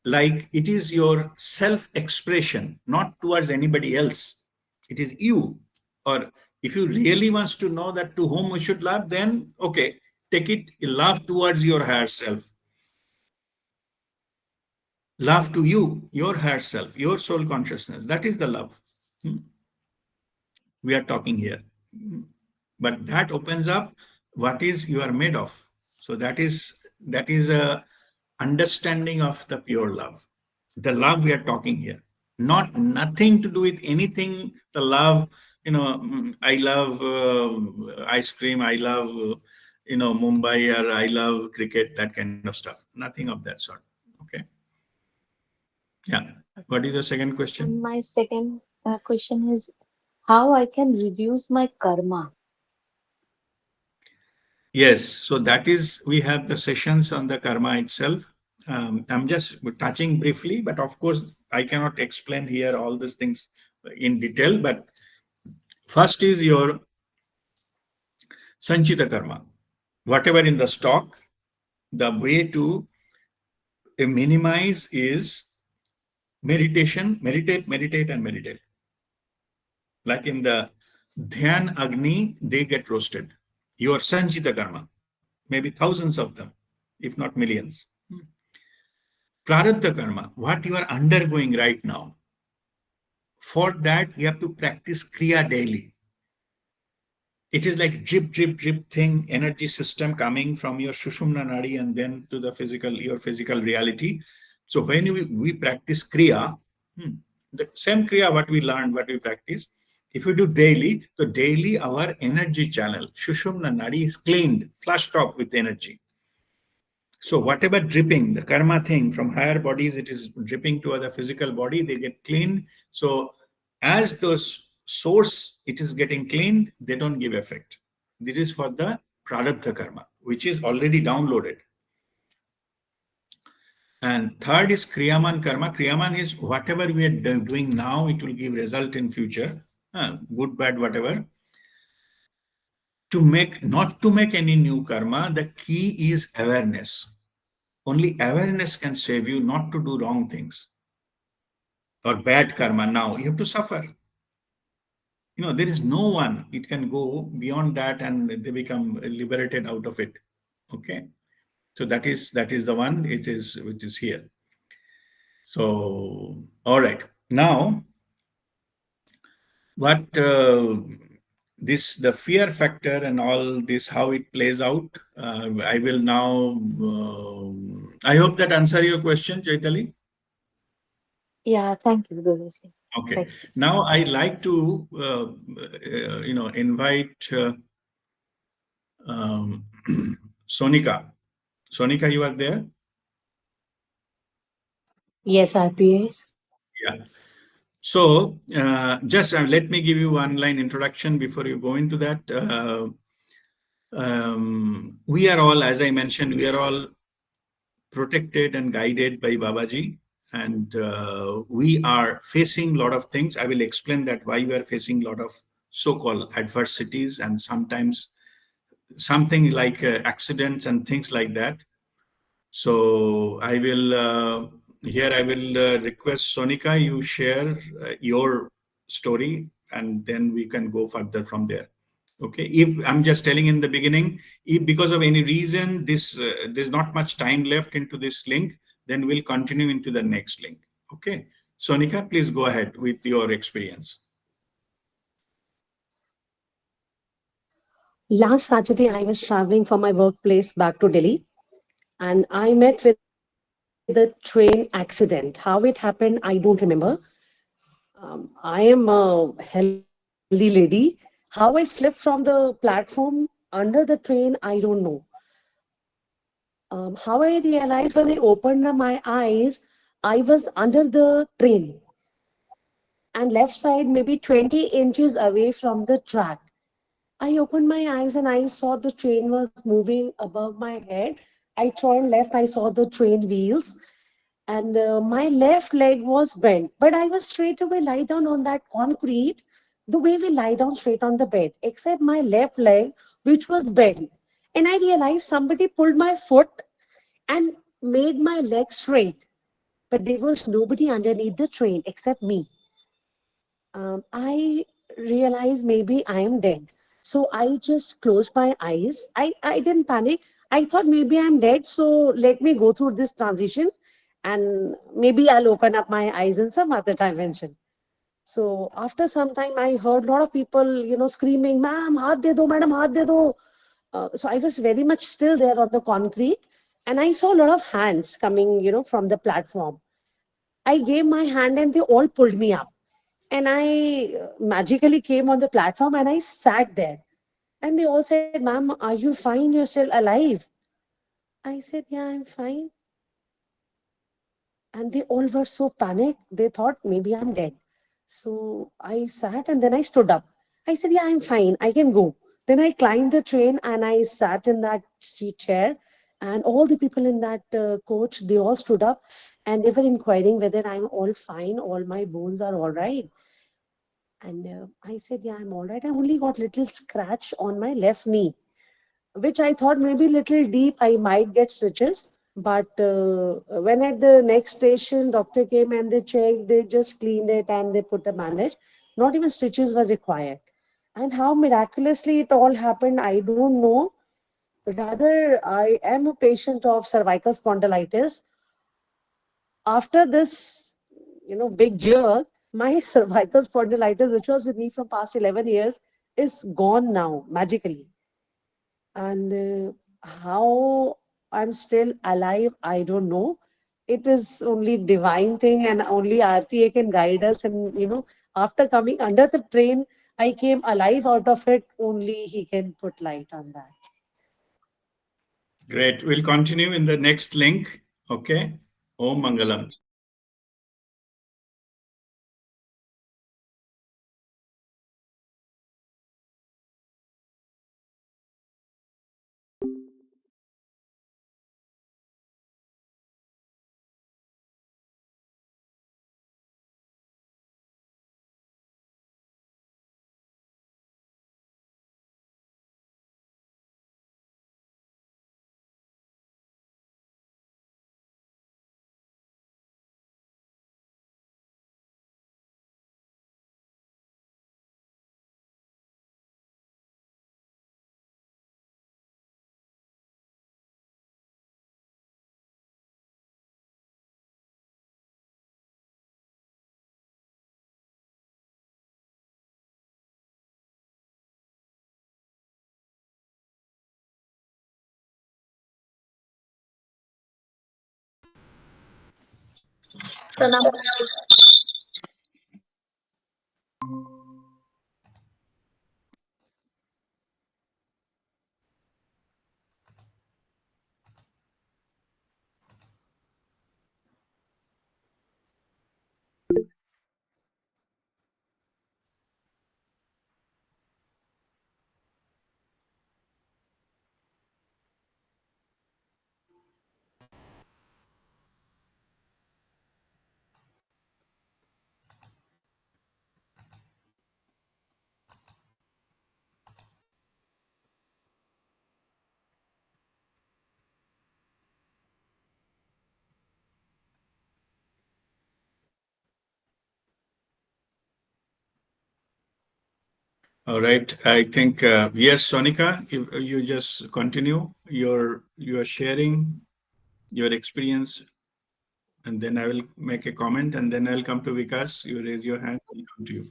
like it is your self-expression, not towards anybody else. It is you. Or if you really wants to know that to whom we should love, then okay, take it, love towards your higher self. Love to you, your higher self, your soul consciousness. That is the love we are talking here. But that opens up what is you are made of. So that is a understanding of the pure love, the love we are talking here, not nothing to do with anything. The love, I love ice cream, I love Mumbai, or I love cricket, that kind of stuff, nothing of that sort. Okay. Yeah. What is the second question? And my second question is how I can reduce my karma. Yes, so that is, we have the sessions on the karma itself. I'm just touching briefly, but of course, I cannot explain here all these things in detail. But first is your sanchita karma. Whatever in the stock, the way to minimize is meditation, meditate, and meditate. Like in the Dhyan Agni, they get roasted. Your sanchita karma, maybe thousands of them, if not millions. Prarabdha karma, what you are undergoing right now, for that you have to practice Kriya daily. It is like drip, drip, drip thing, energy system coming from your Shushumna Nadi and then to the physical, your physical reality. So when we practice Kriya, the same Kriya what we learned, what we practice, if we do daily, so daily our energy channel, Shushumna Nadi is cleaned, flushed off with energy. So whatever dripping, the karma thing from higher bodies, it is dripping to other physical body, they get cleaned. So as those source, it is getting cleaned, they don't give effect. This is for the prarabdha karma, which is already downloaded. And third is kriyaman karma. Kriyaman is whatever we are doing now, it will give result in future, good, bad, whatever. To make, not to make any new karma, the key is awareness. Only awareness can save you not to do wrong things or bad karma now. You have to suffer. There is no one, it can go beyond that and they become liberated out of it. Okay. So that is the one, it is, which is here. So, all right. Now, what this, the fear factor and all this, how it plays out, I will now, I hope that answer your question, Chaitali. Yeah, thank you, Guruji. Okay. Thank you. Now I like to, invite um, Sonika. Sonika, you are there? Yes, RPA. Yeah. So just let me give you one line introduction before you go into that. We are all, as I mentioned, we are all protected and guided by Babaji. And we are facing a lot of things. I will explain that why we are facing a lot of so-called adversities and sometimes something like accidents and things like that. So I will here I will request Sonika, you share your story and then we can go further from there. Okay, if I'm just telling in the beginning, if because of any reason this there's not much time left into this link, then we'll continue into the next link. Okay, Sonika, please go ahead with your experience. Last Saturday, I was traveling from my workplace back to Delhi and I met with a train accident. How it happened, I don't remember. I am a healthy lady. How I slipped from the platform under the train, I don't know. How I realized when I opened my eyes, I was under the train and left side maybe 20 inches away from the track. I opened my eyes and I saw the train was moving above my head. I turned left, I saw the train wheels, and my left leg was bent. But I was straight away lie down on that concrete, the way we lie down straight on the bed, except my left leg, which was bent. And I realized somebody pulled my foot and made my leg straight. But there was nobody underneath the train except me. I realize maybe I am dead. So I just closed my eyes. I didn't panic. I thought maybe I'm dead. So let me go through this transition and maybe I'll open up my eyes in some other dimension. So after some time, I heard a lot of people, screaming, "Ma'am, haath de do, madam, haath de do." So I was very much still there on the concrete, and I saw a lot of hands coming, from the platform. I gave my hand, and they all pulled me up, and I magically came on the platform, and I sat there, and they all said, "Ma'am, are you fine? You're still alive?" I said, "Yeah, I'm fine." And they all were so panicked. They thought maybe I'm dead. So I sat and then I stood up. I said, "Yeah, I'm fine. I can go." Then I climbed the train and I sat in that seat chair. And all the people in that coach, they all stood up and they were inquiring whether I'm all fine, all my bones are all right. And I said, "Yeah, I'm all right. I only got little scratch on my left knee, which I thought maybe little deep, I might get stitches. But when at the next station, doctor came and they checked, they just cleaned it and they put a bandage. Not even stitches were required. And how miraculously it all happened, I don't know. Rather, I am a patient of cervical spondylitis. After this, big jerk, my cervical spondylitis, which was with me from past 11 years, is gone now magically. And how I'm still alive, I don't know. It is only divine thing, and only RPA can guide us. And after coming under the train, I came alive out of it. Only he can put light on that. Great. We'll continue in the next link. Okay. Om Mangalam. Pranam. All right. I think yes, Sonika, if you just continue your sharing your experience, and then I will make a comment, and then I'll come to Vikas. You raise your hand, I'll come to you.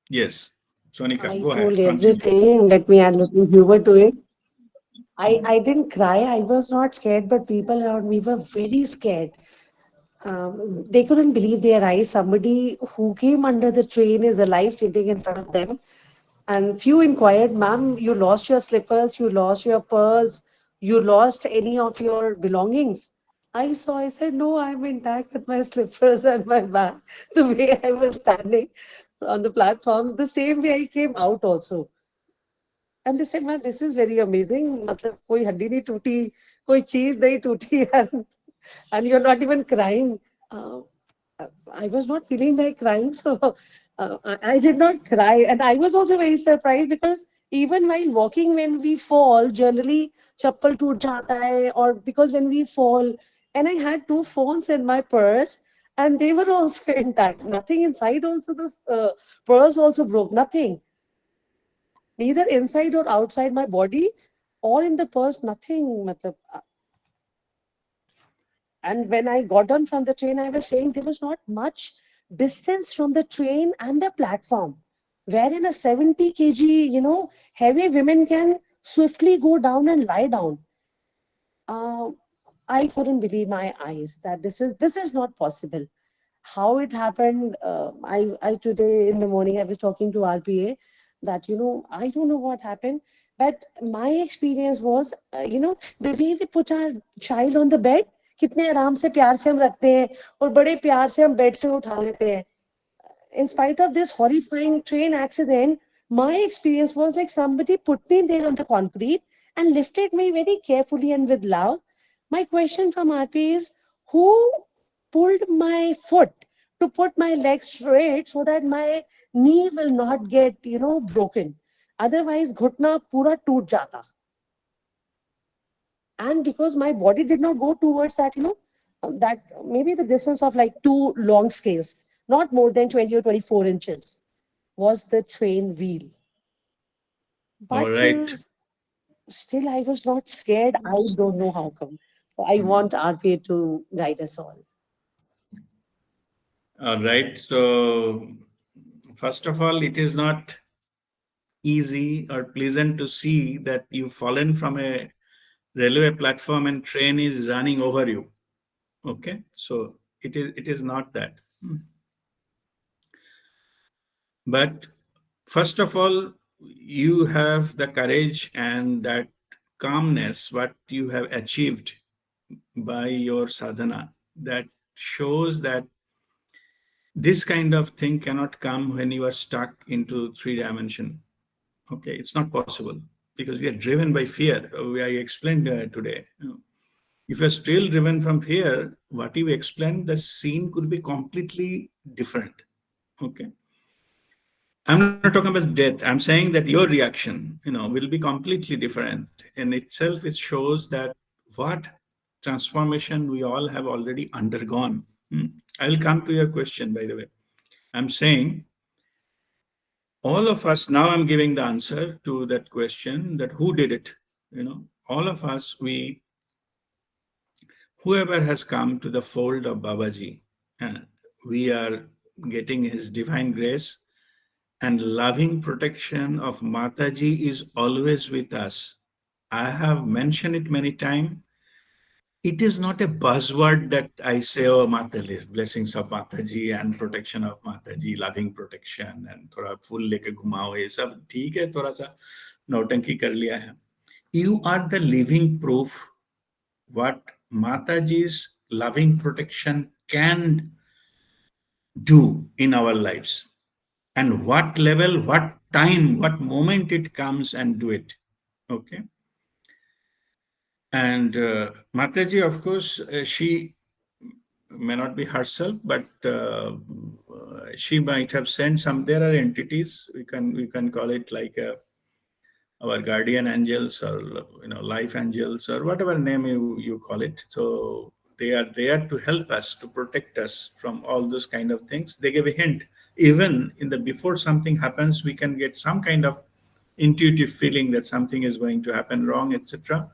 Yes, Sonika, I go told ahead. Continue. everything. Let me add a little humor to it. I didn't cry. I was not scared, but people around me were very scared. They couldn't believe their eyes. Somebody who came under the train is alive sitting in front of them. And few inquired, "Ma'am, you lost your slippers, you lost your purse, you lost any of your belongings?" I said, "No, I'm intact with my slippers and my bag." The way I was standing on the platform, the same way I came out also. And they said, "Man, this is very amazing. मतलब कोई हड्डी नहीं टूटी, कोई चीज नहीं टूटी, and you're not even crying." Uh, I was not feeling like crying, so I did not cry. And I was also very surprised because even while walking, when we fall, generally chappal toot jata hai, or because when we fall, and I had two phones in my purse, and they were also intact. Nothing inside. Also, the purse also broke. Nothing, neither inside or outside my body, or in the purse. Nothing. Matlab, and when I got on from the train, I was saying there was not much distance from the train and the platform, wherein a 70 kg, heavy women can swiftly go down and lie down. Uh, I couldn't believe my eyes that this is not possible. How it happened? I today in the morning I was talking to RPA that I don't know what happened, but my experience was the way we put our child on the bed, कितने आराम से प्यार से हम रखते हैं और बड़े प्यार से हम बेड से उठा लेते हैं. In spite of this horrifying train accident, my experience was like somebody put me there on the concrete and lifted me very carefully and with love. My question from RP is, who pulled my foot to put my legs straight so that my knee will not get, broken? Otherwise, घुटना पूरा टूट जाता. And because my body did not go towards that, that maybe the distance of like two long scales, not more than 20 or 24 inches, was the train wheel. All But right. still, I was not scared. I don't know how come. So I want RPA to guide us all. All right. So, first of all, it is not easy or pleasant to see that you've fallen from a railway platform and train is running over you. Okay. So it is not that. But first of all, you have the courage and that calmness, what you have achieved by your sadhana, that shows that this kind of thing cannot come when you are stuck into 3 dimension. Okay, it's not possible because we are driven by fear. I explained today. If you're still driven from fear, what you explained, the scene could be completely different. Okay. I'm not talking about death. I'm saying that your reaction, will be completely different. In itself, it shows that what transformation we all have already undergone. I will come to your question, by the way. I'm saying all of us, now I'm giving the answer to that question that who did it? All of us, whoever has come to the fold of Babaji, uh, we are getting his divine grace and loving protection of Mataji is always with us. I have mentioned it many times. It is not a buzzword that I say, oh, Mataji, blessings of Mataji and protection of Mataji, loving protection and थोड़ा फूल लेके घुमाओ ये सब ठीक है थोड़ा सा नौटंकी कर लिया है. You are the living proof what Mataji's loving protection can do in our lives. And what level, what time, what moment it comes and do it. Okay. And Mataji, of course, she may not be herself, but she might have sent some. There are entities we can call it like our guardian angels or life angels or whatever name you call it. So they are there to help us to protect us from all those kind of things. They give a hint. Even in the before something happens, we can get some kind of intuitive feeling that something is going to happen wrong, etc.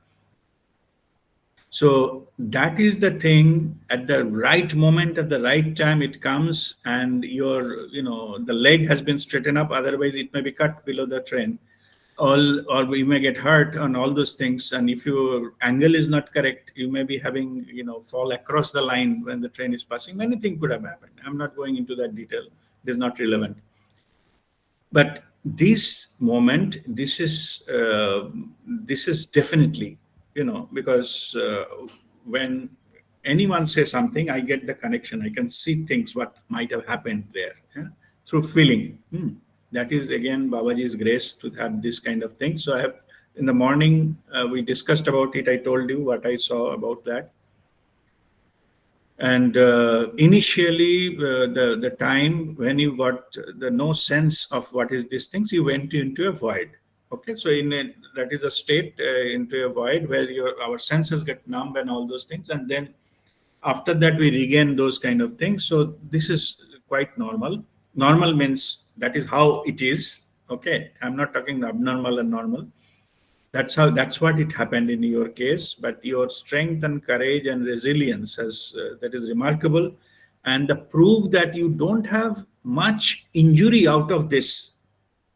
So that is the thing, at the right moment, at the right time it comes, and the leg has been straightened up, otherwise it may be cut below the train, or we may get hurt on all those things. And if your angle is not correct, you may be having fall across the line when the train is passing. Many things could have happened. I'm not going into that detail, it is not relevant. But this moment, this is definitely, because when anyone says something, I get the connection. I can see things what might have happened there, yeah, through feeling. That is again Babaji's grace to have this kind of thing. So I have, in the morning, we discussed about it. I told you what I saw about that. And initially, the time when you got the no sense of what is these things, you went into a void. Okay, so that is a state into a void where our senses get numb and all those things, and then After that, we regain those kind of things. So this is quite normal. Normal means that is how it is. Okay, I'm not talking abnormal and normal. That's what it happened in your case. But your strength and courage and resilience has that is remarkable, and the proof that you don't have much injury out of this,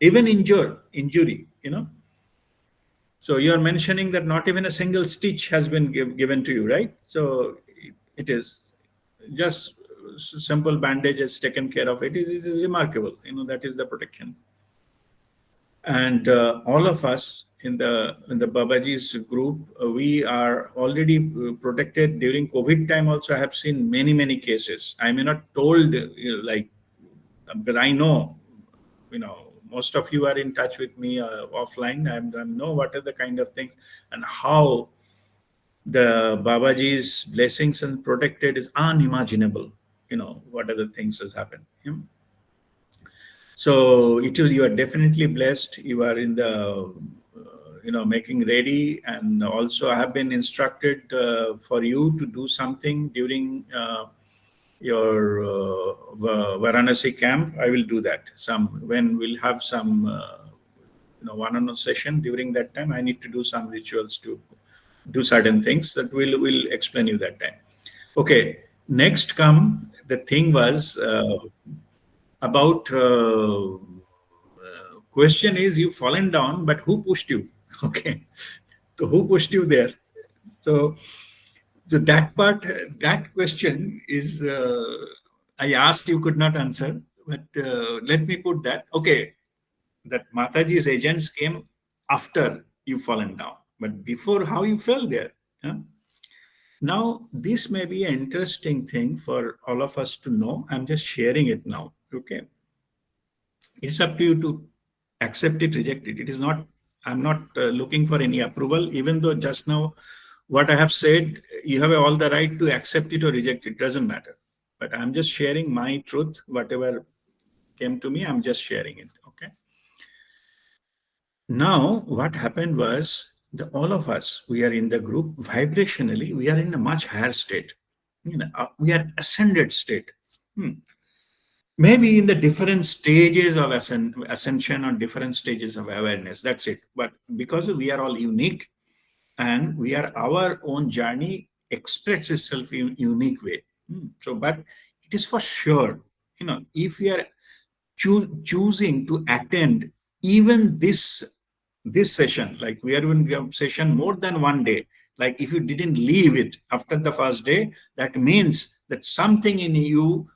even injury. So you are mentioning that not even a single stitch has been given to you, right? So it is just simple bandage has taken care of it. It is remarkable. That is the protection. And all of us in the Babaji's group, we are already protected during COVID time. Also, I have seen many cases. I may not told like because I know most of you are in touch with me offline. I know what are the kind of things and how the Babaji's blessings and protected is unimaginable. What are the things has happened. So you are definitely blessed. You are in the making ready, and also I have been instructed for you to do something during your Varanasi camp. I will do that. When we'll have some one-on-one session during that time. I need to do some rituals to do certain things that we'll explain you that time. Okay. Next, come the thing was about question is you fallen down, but who pushed you? Okay, so who pushed you there? So, so that part, that question is I asked, you could not answer, but let me put that. Okay, that Mataji's agents came after you fallen down, but before how you fell there. Huh? Now, this may be an interesting thing for all of us to know. I'm just sharing it now. Okay, it's up to you to accept it, reject it. It is not, I'm not looking for any approval, even though just now what I have said, you have all the right to accept it or reject it, doesn't matter. But I'm just sharing my truth, whatever came to me, I'm just sharing it. Okay. Now, what happened was all of us, we are in the group, vibrationally, we are in a much higher state. We are ascended state. Hmm. Maybe in the different stages of ascension or different stages of awareness, that's it. But because we are all unique and we are our own journey expresses itself in unique way. So but it is for sure, if we are choosing to attend even this session, like we are in session more than one day, like if you didn't leave it after the first day, that means that something in you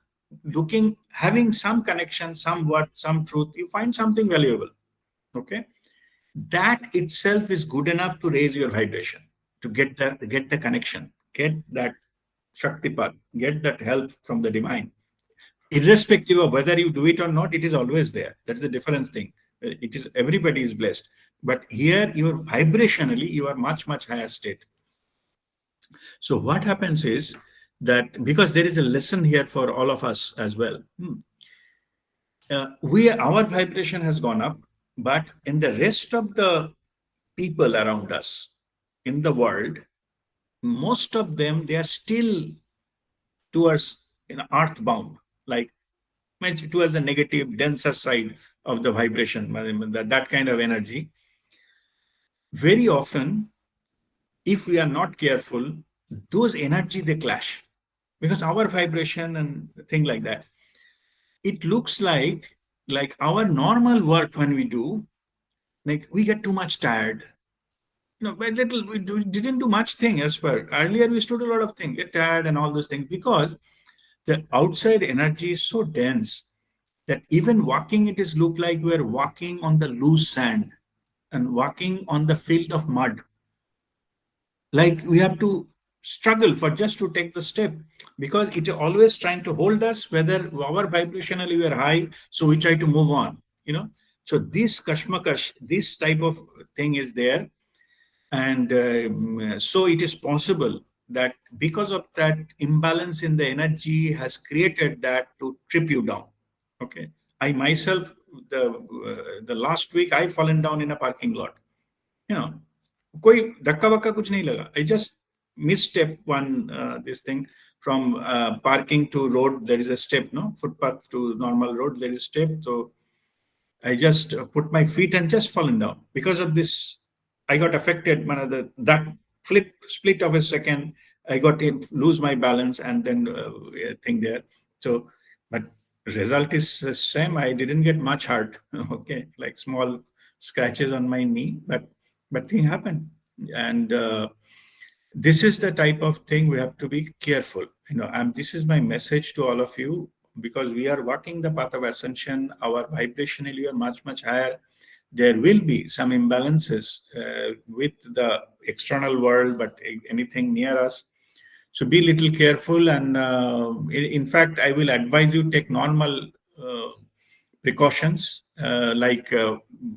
having some connection, somewhat, some truth, you find something valuable. Okay, that itself is good enough to raise your vibration, to get the connection, get that shaktipat, get that help from the divine. Irrespective of whether you do it or not, it is always there. That is a different thing. It is, everybody is blessed, but here you're vibrationally, you are much higher state. So what happens is that because there is a lesson here for all of us as well. Our vibration has gone up, but in the rest of the people around us in the world, most of them, they are still towards earthbound, like towards the negative, denser side of the vibration, that kind of energy. Very often, if we are not careful, those energy they clash because our vibration and thing like that. It looks like our normal work when we do, like we get too much tired. Very little, didn't do much thing as per earlier. We used to do a lot of things, get tired and all those things because the outside energy is so dense that even walking, it is look like we're walking on the loose sand and walking on the field of mud. Like we have to struggle for just to take the step because it is always trying to hold us, whether our vibrationally we are high, so we try to move on. So this kashmakash, this type of thing is there. And so it is possible that because of that imbalance in the energy has created that to trip you down. Okay, I myself, the last week I fallen down in a parking lot. कोई धक्का वक्का कुछ नहीं लगा. I just misstep one this thing. from parking to road, there is a step, no? Footpath to normal road, there is step. So I just put my feet and just fallen down. Because of this, I got affected. That split of a second, I got in, lose my balance and then thing there. So, but result is the same. I didn't get much hurt. Okay, like small scratches on my knee, but thing happened. And this is the type of thing we have to be careful, and this is my message to all of you, because we are walking the path of ascension. Our vibrationally are much higher. There will be some imbalances with the external world, but anything near us, so be little careful. And in fact, I will advise you take normal uh, precautions, like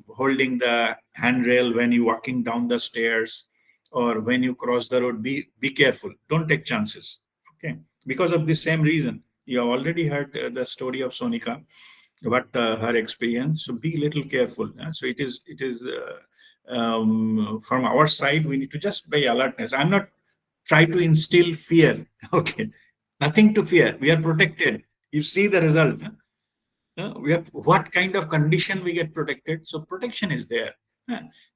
holding the handrail when you're walking down the stairs, or when you cross the road. Be careful. Don't take chances. Okay, because of the same reason. You have already heard the story of Sonika, what her experience. So be little careful. So it is from our side. We need to just be alertness. I'm not try to instill fear. Okay, nothing to fear. We are protected. You see the result. We have what kind of condition we get protected. So protection is there.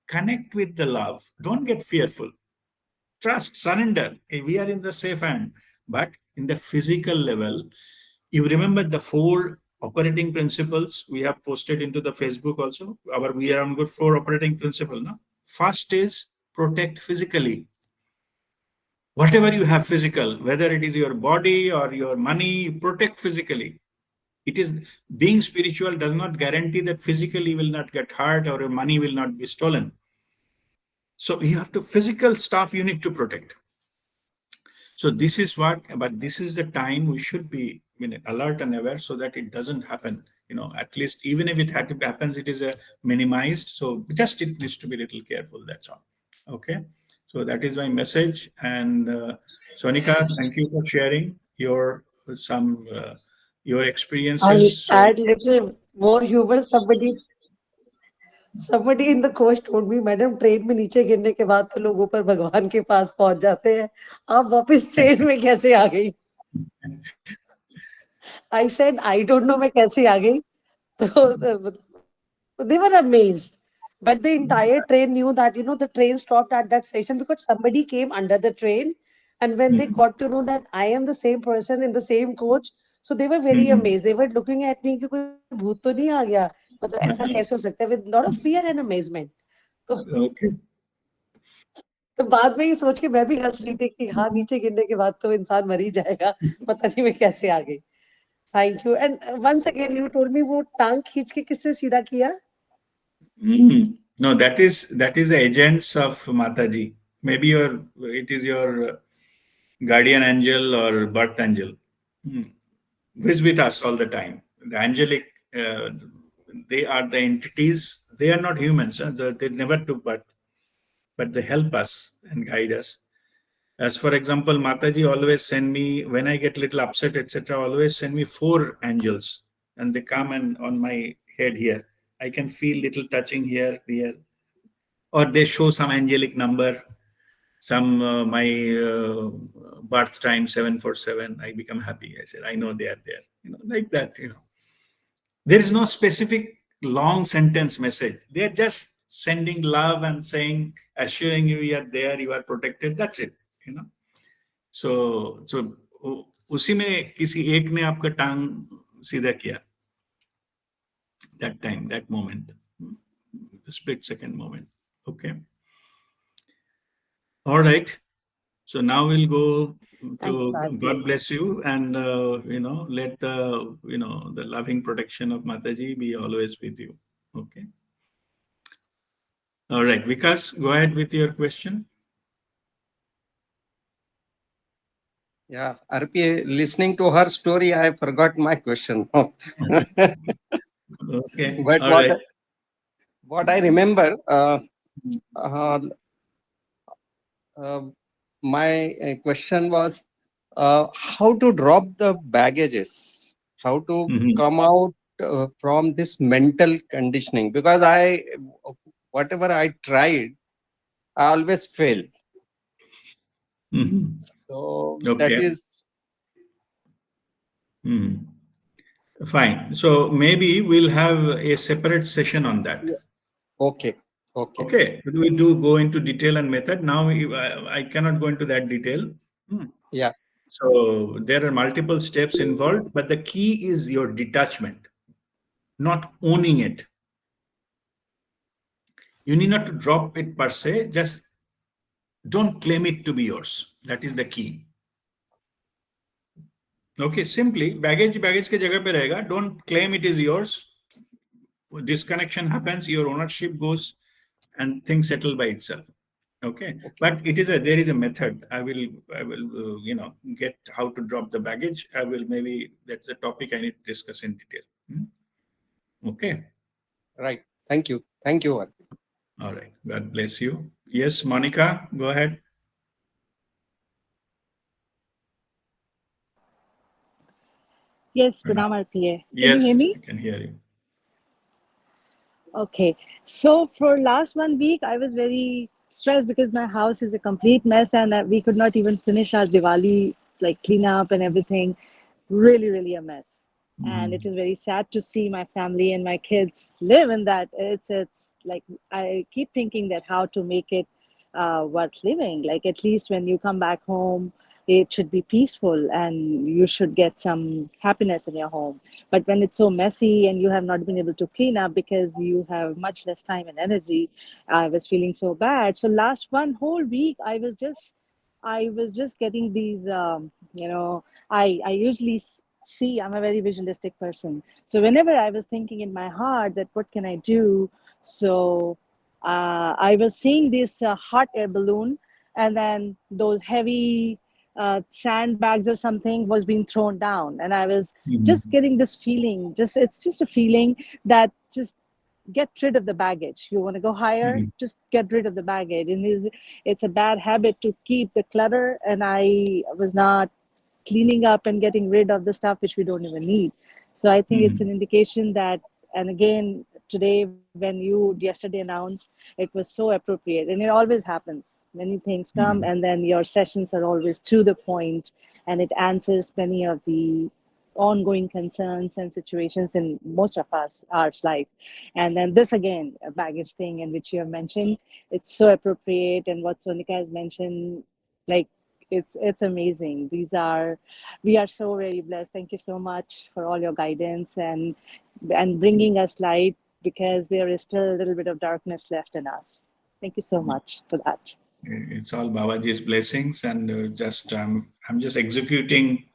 Connect with the love. Don't get fearful. Trust, surrender. We are in the safe hand. But in the physical level, you remember the four operating principles we have posted into the Facebook also. Our We Are on Good four operating principle. No? First is protect physically. Whatever you have physical, whether it is your body or your money, protect physically. It is being spiritual does not guarantee that physically will not get hurt or your money will not be stolen. So you have to physical stuff you need to protect. So this is what, but this is the time we should be alert and aware so that it doesn't happen. At least even if it happens, it is minimized. So just it needs to be a little careful. That's all. Okay. So that is my message. And Sonika, thank you for sharing your I'll experiences. So add little more humor. Somebody in the coach told me, madam train में नीचे गिरने के बाद तो लोग ऊपर भगवान के पास पहुंच जाते हैं, आप वापस ट्रेन में कैसे आ गई? I said I don't know मैं कैसे आ गई. तो they were amazed. But the entire train knew that, the train stopped at that station because somebody came under the train. And when they Mhm, got to know that I am the same person in the same coach, so they were very mhm, amazed. They were looking at me कि कोई भूत तो नहीं आ गया, मतलब ऐसा कैसे हो सकता है, with a lot of fear and amazement. तो okay. तो बाद में ये सोच के मैं भी हंस रही थी कि हाँ, नीचे गिरने के बाद तो इंसान मर ही जाएगा, पता नहीं मैं कैसे आ गई. Thank you. And once again, you told me वो टांग खींच के किससे सीधा किया? No, that is the agents of Mataji. Maybe it is your guardian angel or birth angel, mm, who is with us all the time. The angelic, they are the entities. They are not humans. They never took birth, but they help us and guide us. As for example, Mataji always send me when I get little upset, etc. Always send me four angels, and they come and on my head here. I can feel little touching here, or they show some angelic number, some my birth time 747. I become happy. I said, I know they are there. Like that. There is no specific long sentence message. They are just sending love and saying, assuring you are there, you are protected. That's it. You know. So उसी में किसी एक ने आपका टांग सीधा किया. That time, that moment, the split second moment. Okay. All right. So now we'll go Thank you, to Bharti. God bless you, and let the loving protection of Mataji be always with you. Okay. All right, Vikas, go ahead with your question. Yeah, RPA, listening to her story, I forgot my question. Okay. But All right. what I remember, uh, uh, my question was how to drop the baggages, how to Mhm. come out from this mental conditioning, because whatever I tried, I always fail. Mhm. So that Okay. is Hmm. Fine. So maybe we'll have a separate session on that. Yeah. Okay. Okay. Okay. We do go into detail and method. Now I cannot go into that detail. Hmm. Yeah. So there are multiple steps involved, but the key is your detachment, not owning it. You need not to drop it per se, just don't claim it to be yours. That is the key. Okay, simply baggage के जगह पे रहेगा. Don't claim it is yours. Disconnection happens, your ownership goes, and things settle by itself. Okay, Okay. but there is a method. I will get how to drop the baggage. I will maybe that's a topic I need to discuss in detail. Okay, Right. Thank you. Thank you. all right. God bless you. Yes, Monica, go ahead. Yes, Pranam. Pranam RPA. Can you Yes, hear me? I can hear you. Okay. So for last 1 week, I was very stressed because my house is a complete mess and we could not even finish our Diwali like clean up and everything. Really, really a mess. And it Mhm. is very sad to see my family and my kids live in that. It's like I keep thinking that how to make it worth living. Like at least when you come back home, it should be peaceful and you should get some happiness in your home. But when it's so messy and you have not been able to clean up because you have much less time and energy, I was feeling so bad. So last 1 whole week, I was just getting these, I usually see, I'm a very visualistic person. So whenever I was thinking in my heart that what can I do? So I was seeing this hot air balloon, and then those heavy sandbags or something was being thrown down, and I was just Mhm. getting this feeling. Just it's just a feeling that just get rid of the baggage. You want to go higher, Mhm. just get rid of the baggage. And it's a bad habit to keep the clutter, and I was not cleaning up and getting rid of the stuff which we don't even need. So I think it's an Mhm. indication that, and again, today when you yesterday announced, it was so appropriate. And it always happens. Many things come, Mhm. and then your sessions are always to the point, and it answers many of the ongoing concerns and situations in most of us ours life. And then this again, a baggage thing, in which you have mentioned, it's so appropriate. And what Sonika has mentioned, like, it's amazing. We are so very blessed. Thank you so much for all your guidance and bringing us light, because there is still a little bit of darkness left in us. Thank you so much for that. It's all Babaji's blessings, and just I'm just executing,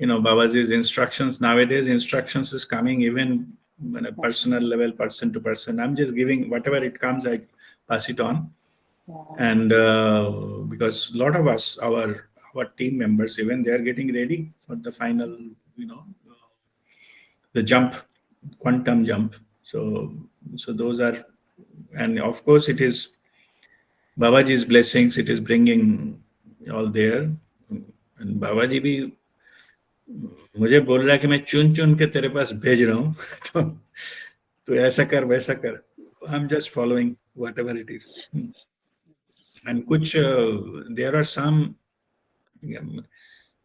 Babaji's instructions. Nowadays, instructions is coming even on a Yeah, personal level, person to person. I'm just giving whatever it comes, I pass it on, yeah, and because a lot of us, our team members, even they are getting ready for the final, you know, the jump, quantum jump. So those are, and of course, it is Babaji's blessings. It is bringing all there, and Babaji भी मुझे बोल रहा है कि मैं चुन चुन के तेरे पास भेज रहा हूँ तो ऐसा कर वैसा कर. I am just following what ever it is. And कुछ देर आर सम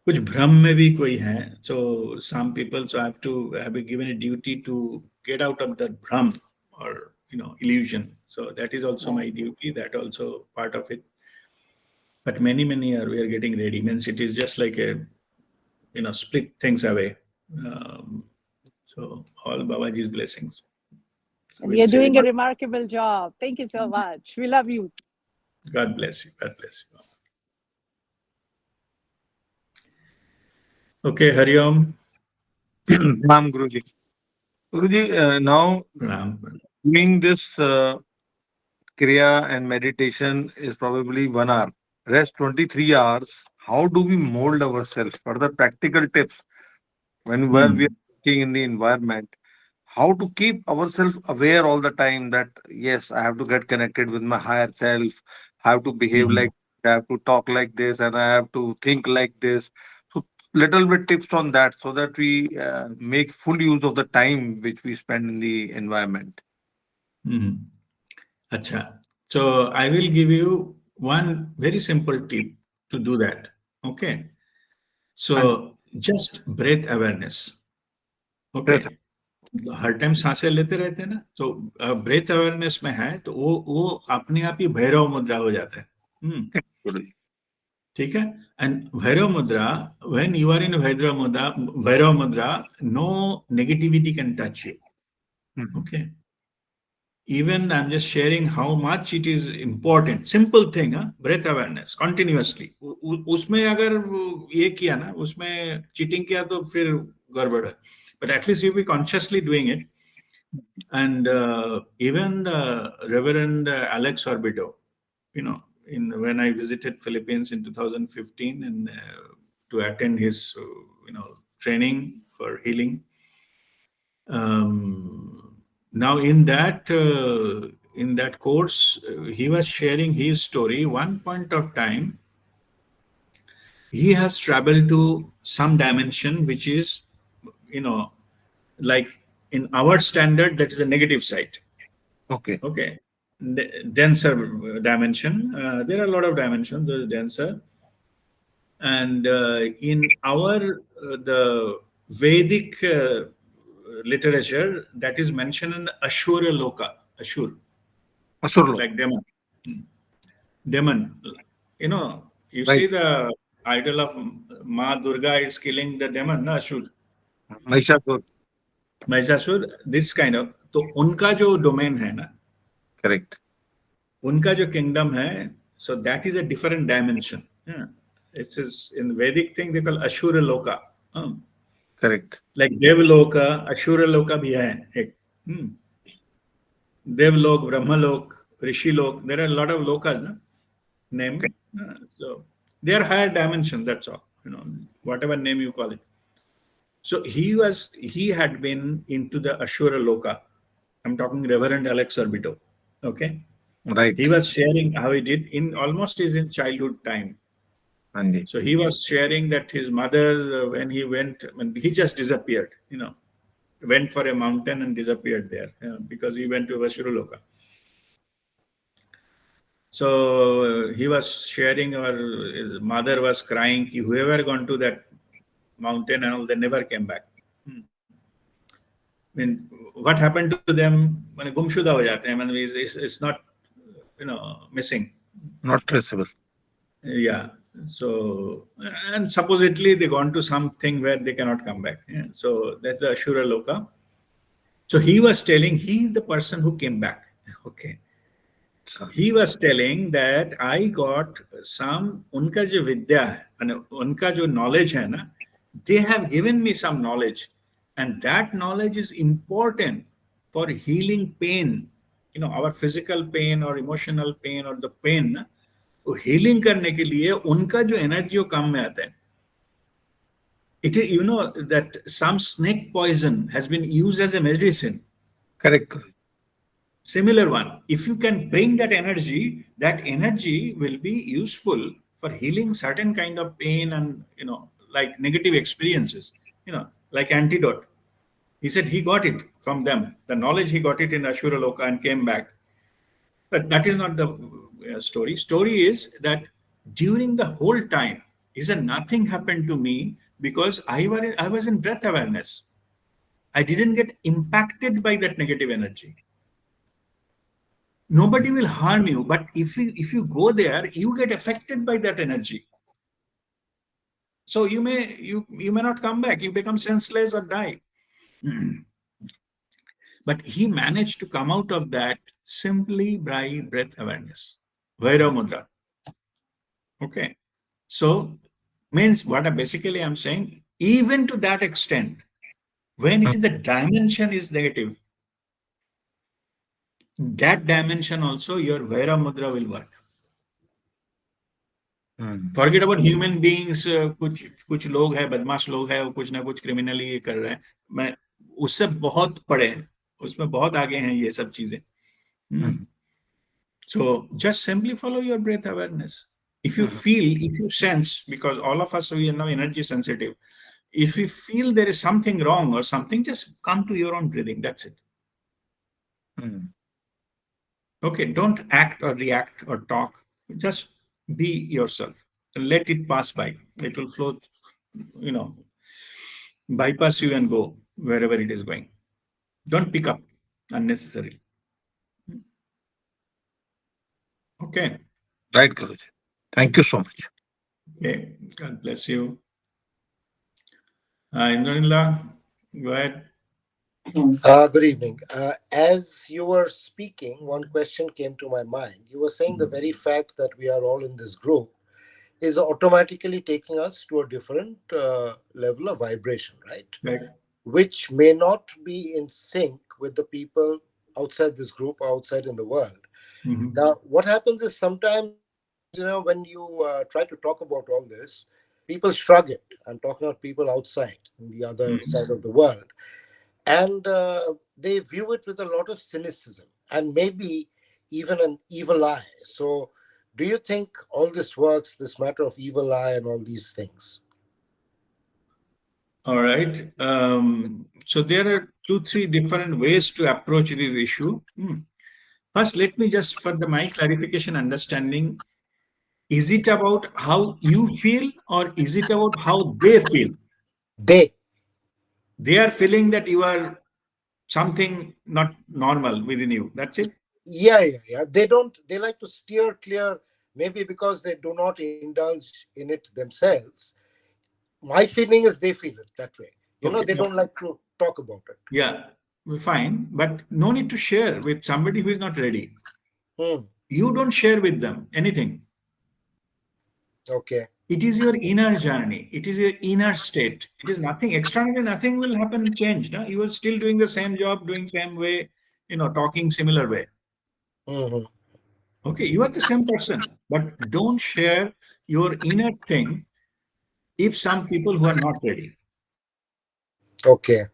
कुछ भ्रम में भी कोई है. So some people, so I have given a duty to get out of that भ्रम or illusion. So that is also yeah. my duty, that also part of it. But many are we are getting ready, means it is just like a split things away. um, so all Babaji's blessings. So And we'll you're say doing a remarkable job. Thank you so much. We love you. God bless you, God bless you. Okay, Hari Om. Ram Guruji. Guruji, now Pranam. doing this Kriya and meditation is probably 1 hour. Rest 23 hours. How do we mold ourselves? Further practical tips when while we are Hmm. working in the environment. How to keep ourselves aware all the time that yes, I have to get connected with my higher self. I have to behave Hmm. like, I have to talk like this, and I have to think like this. So little bit tips on that so that we make full use of the time which we spend in the environment. Hmm. Acha. So I will give you one very simple tip to do that. Okay. And So just breath awareness. Okay. breath. Her time सांसें लेते रहते हैं ना, तो breath awareness में है तो वो अपने आप ही भैरव मुद्रा हो जाता है. Good. ठीक है. And Bhairav mudra, when you are in Bhairav mudra, no negativity can touch you. Mhm. Okay. Even I'm just sharing how much it is important. Simple thing, breath awareness continuously. उसमें अगर ये किया ना, उसमें cheating किया तो फिर गड़बड़ है. But at least you be consciously doing it. And even Reverend Alex Orbito, when I visited Philippines in 2015 and to attend his training for healing. Now in that course, he was sharing his story. One point of time, he has traveled to some dimension which is, you know, like in our standard, that is a negative side. Okay. Okay. Denser dimension. There are a lot of dimensions. There's denser. And in our the Vedic literature, that is mentioned in Ashura Loka, Ashur, Asurlo. like demon. Demon. You Right. see the idol of Ma Durga is killing the demon, na Ashur. Mahishasur. Mahishasur, this kind of. तो उनका जो domain है ना, Correct. उनका जो kingdom है, so that is a different dimension. Yeah. It is in Vedic thing they call Ashura Loka. Correct. Like Devloka, Ashura Loka भी है एक. Devlok, Brahmalok, Rishi Lok. There are a lot of lokas, na? Name. So they are higher dimension. That's all. Whatever name you call it. So he had been into the Ashura Loka. I'm talking Reverend Alex Orbito. Okay. Right. He was sharing how he did in almost his in childhood time. Anji. So he was sharing that his mother, when he went, when he just disappeared, went for a mountain and disappeared there because he went to Vashuruloka. So he was sharing, or his mother was crying, whoever gone to that mountain and all, they never came back. I mean, what happened to them? मैंने गुमशुदा हो जाते हैं. It's not, missing. Not traceable. Yeah. So, and supposedly they gone to something where they cannot come back. Yeah. So that's the Ashura Loka. So he was telling, he's the person who came back. Okay. So, He was telling that I got some, उनका जो विद्या है, उनका जो knowledge है ना, they have given me some knowledge, and that knowledge is important for healing pain, our physical pain or emotional pain or the pain ना, वो healing करने के लिए उनका जो energy वो काम में आता है. It is, that some snake poison has been used as a medicine. correct. Similar one. If you can bring that energy will be useful for healing certain kind of pain and, like negative experiences, like antidote. He said he got it from them. The knowledge he got it in Ashura Loka and came back. But that is not the story. Story is that during the whole time, he said nothing happened to me because I was in breath awareness. I didn't get impacted by that negative energy. Nobody will harm you, but if you go there, you get affected by that energy. So you may not come back. You become senseless or die. But he managed to come out of that simply by breath awareness. Vaira mudra. Okay. So means what basically I'm saying, even to that extent, when it is the dimension is negative, that dimension also your Vaira mudra will work. Forget about human beings. कुछ लोग हैं, बदमाश लोग हैं, वो कुछ ना कुछ क्रिमिनली कर रहे हैं. मैं उससे बहुत पड़े हैं, उसमें बहुत आगे हैं ये सब चीजें. So just simply follow your breath awareness. If you feel, if you sense, because all of us, we are now energy sensitive. If you feel there is something wrong or something, just come to your own breathing. That's it. Okay, don't act or react or talk. Just be yourself. Let it pass by. It will flow, bypass you and go wherever it is going. Don't pick up unnecessarily. Okay. Right, Guruji. Thank you so much. Okay. God bless you. Indranila, go ahead. Good evening. As you were speaking, one question came to my mind. You were saying the very fact that we are all in this group is automatically taking us to a different level of vibration, right? Right. Which may not be in sync with the people outside this group, outside in the world. Mhm. Now, what happens is sometimes, when you try to talk about all this, people shrug it. I'm talking about people outside, in the other Mhm. side of the world, and they view it with a lot of cynicism and maybe even an evil eye. So, do you think all this works, this matter of evil eye and all these things? All right. So there are two, three different ways to approach this issue. First, let me just, for my clarification, understanding, is it about how you feel or is it about how they feel? They, They are feeling that you are something not normal within you. That's it. yeah. They don't. They like to steer clear. Maybe because they do not indulge in it themselves. My feeling is they feel it that way. Okay. They don't like to talk about it. Yeah, fine. But no need to share with somebody who is not ready. Hmm. You don't share with them anything. Okay. It is your inner journey. It is your inner state. It is nothing externally. Nothing will happen. Change. No? You are still doing the same job, doing same way. Talking similar way. Hmm. Okay, you are the same person, but don't share your inner thing if some people who are not ready, Okay.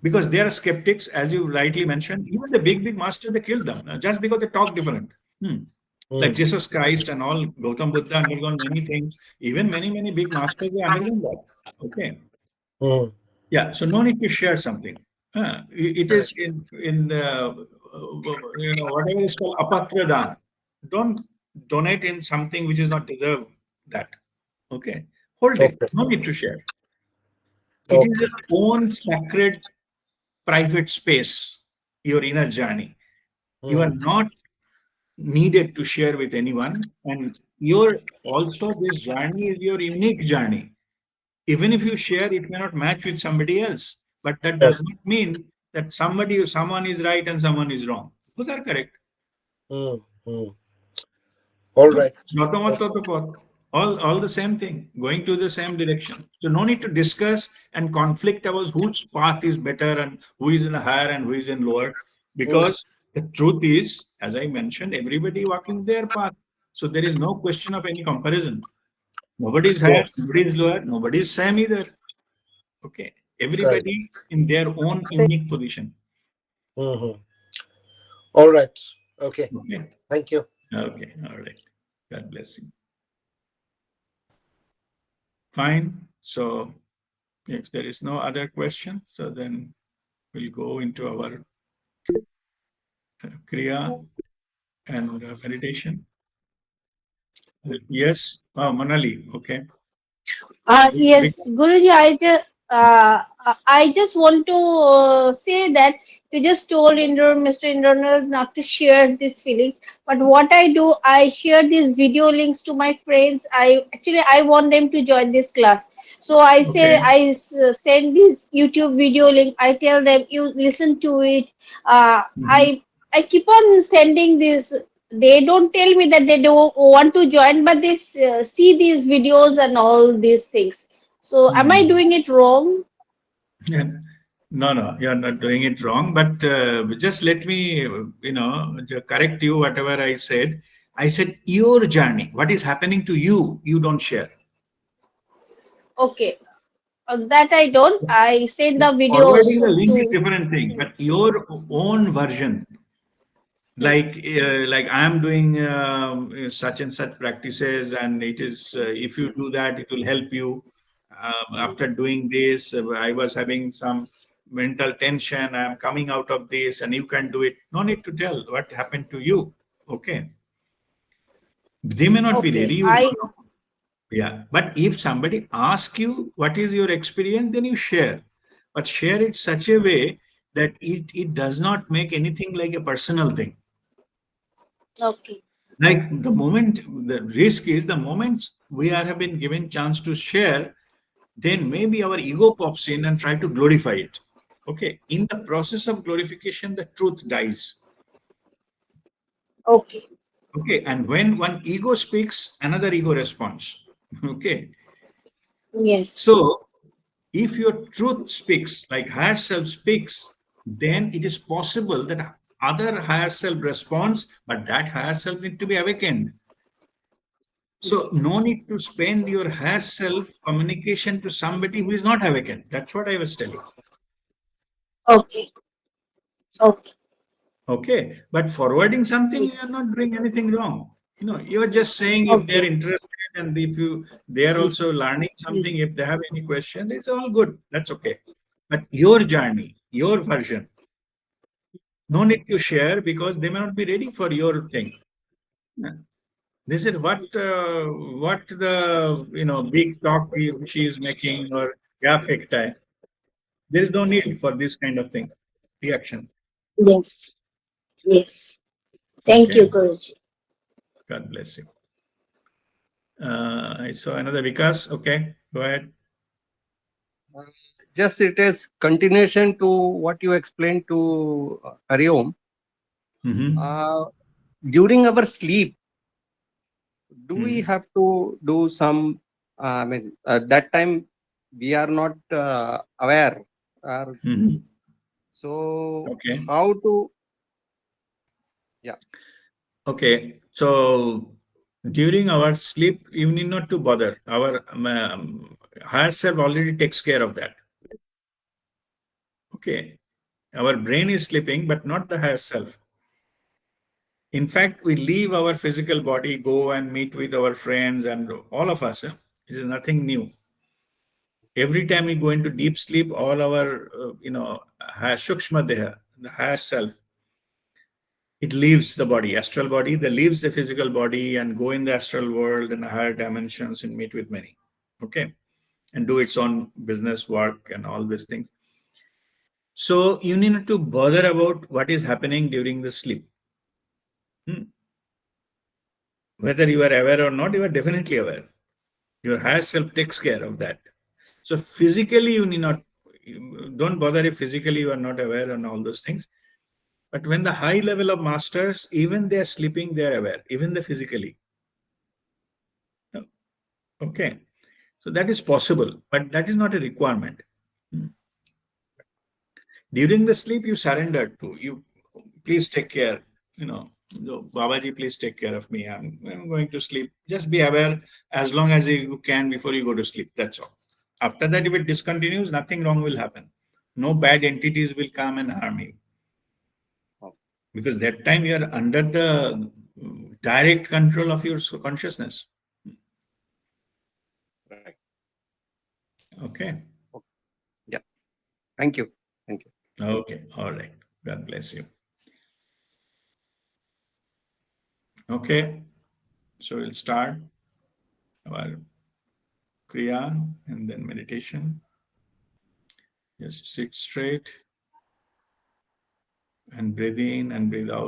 because they are skeptics, as you rightly mentioned. Even the big master, they killed them just because they talk different. Hmm. Like Hmm. Jesus Christ and all, Gautam Buddha undergone many things. Even many big masters, they undergone that. Okay. Hmm. Yeah, so no need to share something. It is Correct. in whatever is called apatra dan. Don't donate in something which is not deserved that. Okay, hold it. Okay. No need to share. It is Okay. your own sacred private space, your inner journey. You are Hmm. not needed to share with anyone, and your also this journey is your unique journey. Even if you share, it may not match with somebody else, but that does Correct. not mean that someone is right and someone is wrong. Both are correct. Hmm. Hmm. All right. Lotomat, totopot, all the same thing, going to the same direction. So no need to discuss and conflict about whose path is better and who is in a higher and who is in lower, Hmm. because the truth is, as I mentioned, everybody walking their path. So there is no question of any comparison. Nobody is higher, Sure. nobody is lower, nobody is same either. Okay, Correct. everybody in their own unique position. Hmm. All right. Okay. Okay, Thank you. okay, all right. God bless you. Fine. So if there is no other question, so then we'll go into our Kriya and meditation. Yes, Manali. Okay. Yes, Guruji, I just want to say that you just told Mr. Indranil not to share these feelings. But what I do, I share these video links to my friends. I want them to join this class. So Okay. send this YouTube video link. I tell them you listen to it. Uh, Mhm. I keep on sending this. They don't tell me that they don't want to join, but they see these videos and all these things. So am I Mhm. doing it wrong? Yeah. No, no, you're not doing it wrong. But just let me, correct you, whatever I said. I said your journey, what is happening to you, you don't share. Okay, that I don't. I send the Forwarding videos the link is to. different thing, but your own version, Hmm. like I am doing such and such practices, and it is if you do that, it will help you. After doing this, I was having some mental tension. I am coming out of this, and you can do it. No need to tell what happened to you. Okay, they may not be ready. Okay, You don't know. Yeah. But if somebody asks you what is your experience, then you share. But share it such a way that it does not make anything like a personal thing. Okay. Like the moment, the risk is the moment we are have been given chance to share, then maybe our ego pops in and try to glorify it. Okay. In the process of glorification, the truth dies. Okay. Okay. And when one ego speaks, another ego responds. Okay. Yes. So if your truth speaks, like higher self speaks, then it is possible that other higher self responds, but that higher self need to be awakened. So no need to spend your higher self communication to somebody who is not awakened. That's what I was telling. Okay. Okay. Okay. But forwarding something, you are Yes. not doing anything wrong. You're just saying if they're Okay. interested and if they are Mm, also learning mm. something, if they have any question, it's all good. That's okay. But your journey, your version, no need to share because they may not be ready for your thing. Yeah. This is what the big talk she is making or yeah fekta hai. There is no need for this kind of thing reaction. Yes. Yes. Thank you, Okay, Guruji. God bless you. I saw another Vikas. Okay, go ahead. Uh, just it is continuation to what you explained to Hariom. Mm-hmm. Uh, during our sleep, do we Mm-hmm. have to do some? That time we are not aware. Mm-hmm. So Okay. how to? Yeah. Okay. So during our sleep, you need not to bother. Our higher self already takes care of that. Okay. Our brain is sleeping, but not the higher self. In fact, we leave our physical body, go and meet with our friends and all of us. It is nothing new. Every time we go into deep sleep, all our, shukshma deha, the higher self, it leaves the body, astral body, that leaves the physical body and go in the astral world and higher dimensions and meet with many. Okay. And do its own business work and all these things. So you need not to bother about what is happening during the sleep. Hmm. Whether you are aware or not, you are definitely aware. Your higher self takes care of that. So physically, you need not, don't bother if physically you are not aware and all those things. But when the high level of masters, even they are sleeping, they are aware, even the physically. Okay. So that is possible, but that is not a requirement. Hmm. During the sleep, you surrender to you. Please take care. Babaji, please take care of me. I'm going to sleep. Just be aware as long as you can before you go to sleep. That's all. After that, if it discontinues, nothing wrong will happen. No bad entities will come and harm you Oh, because that time you are under the direct control of your consciousness. right. Okay. Okay. Yeah. Thank you. Thank you. Okay. All right. God bless you. Okay. So we'll start our Kriya and then meditation. Just sit straight and breathe in and breathe out.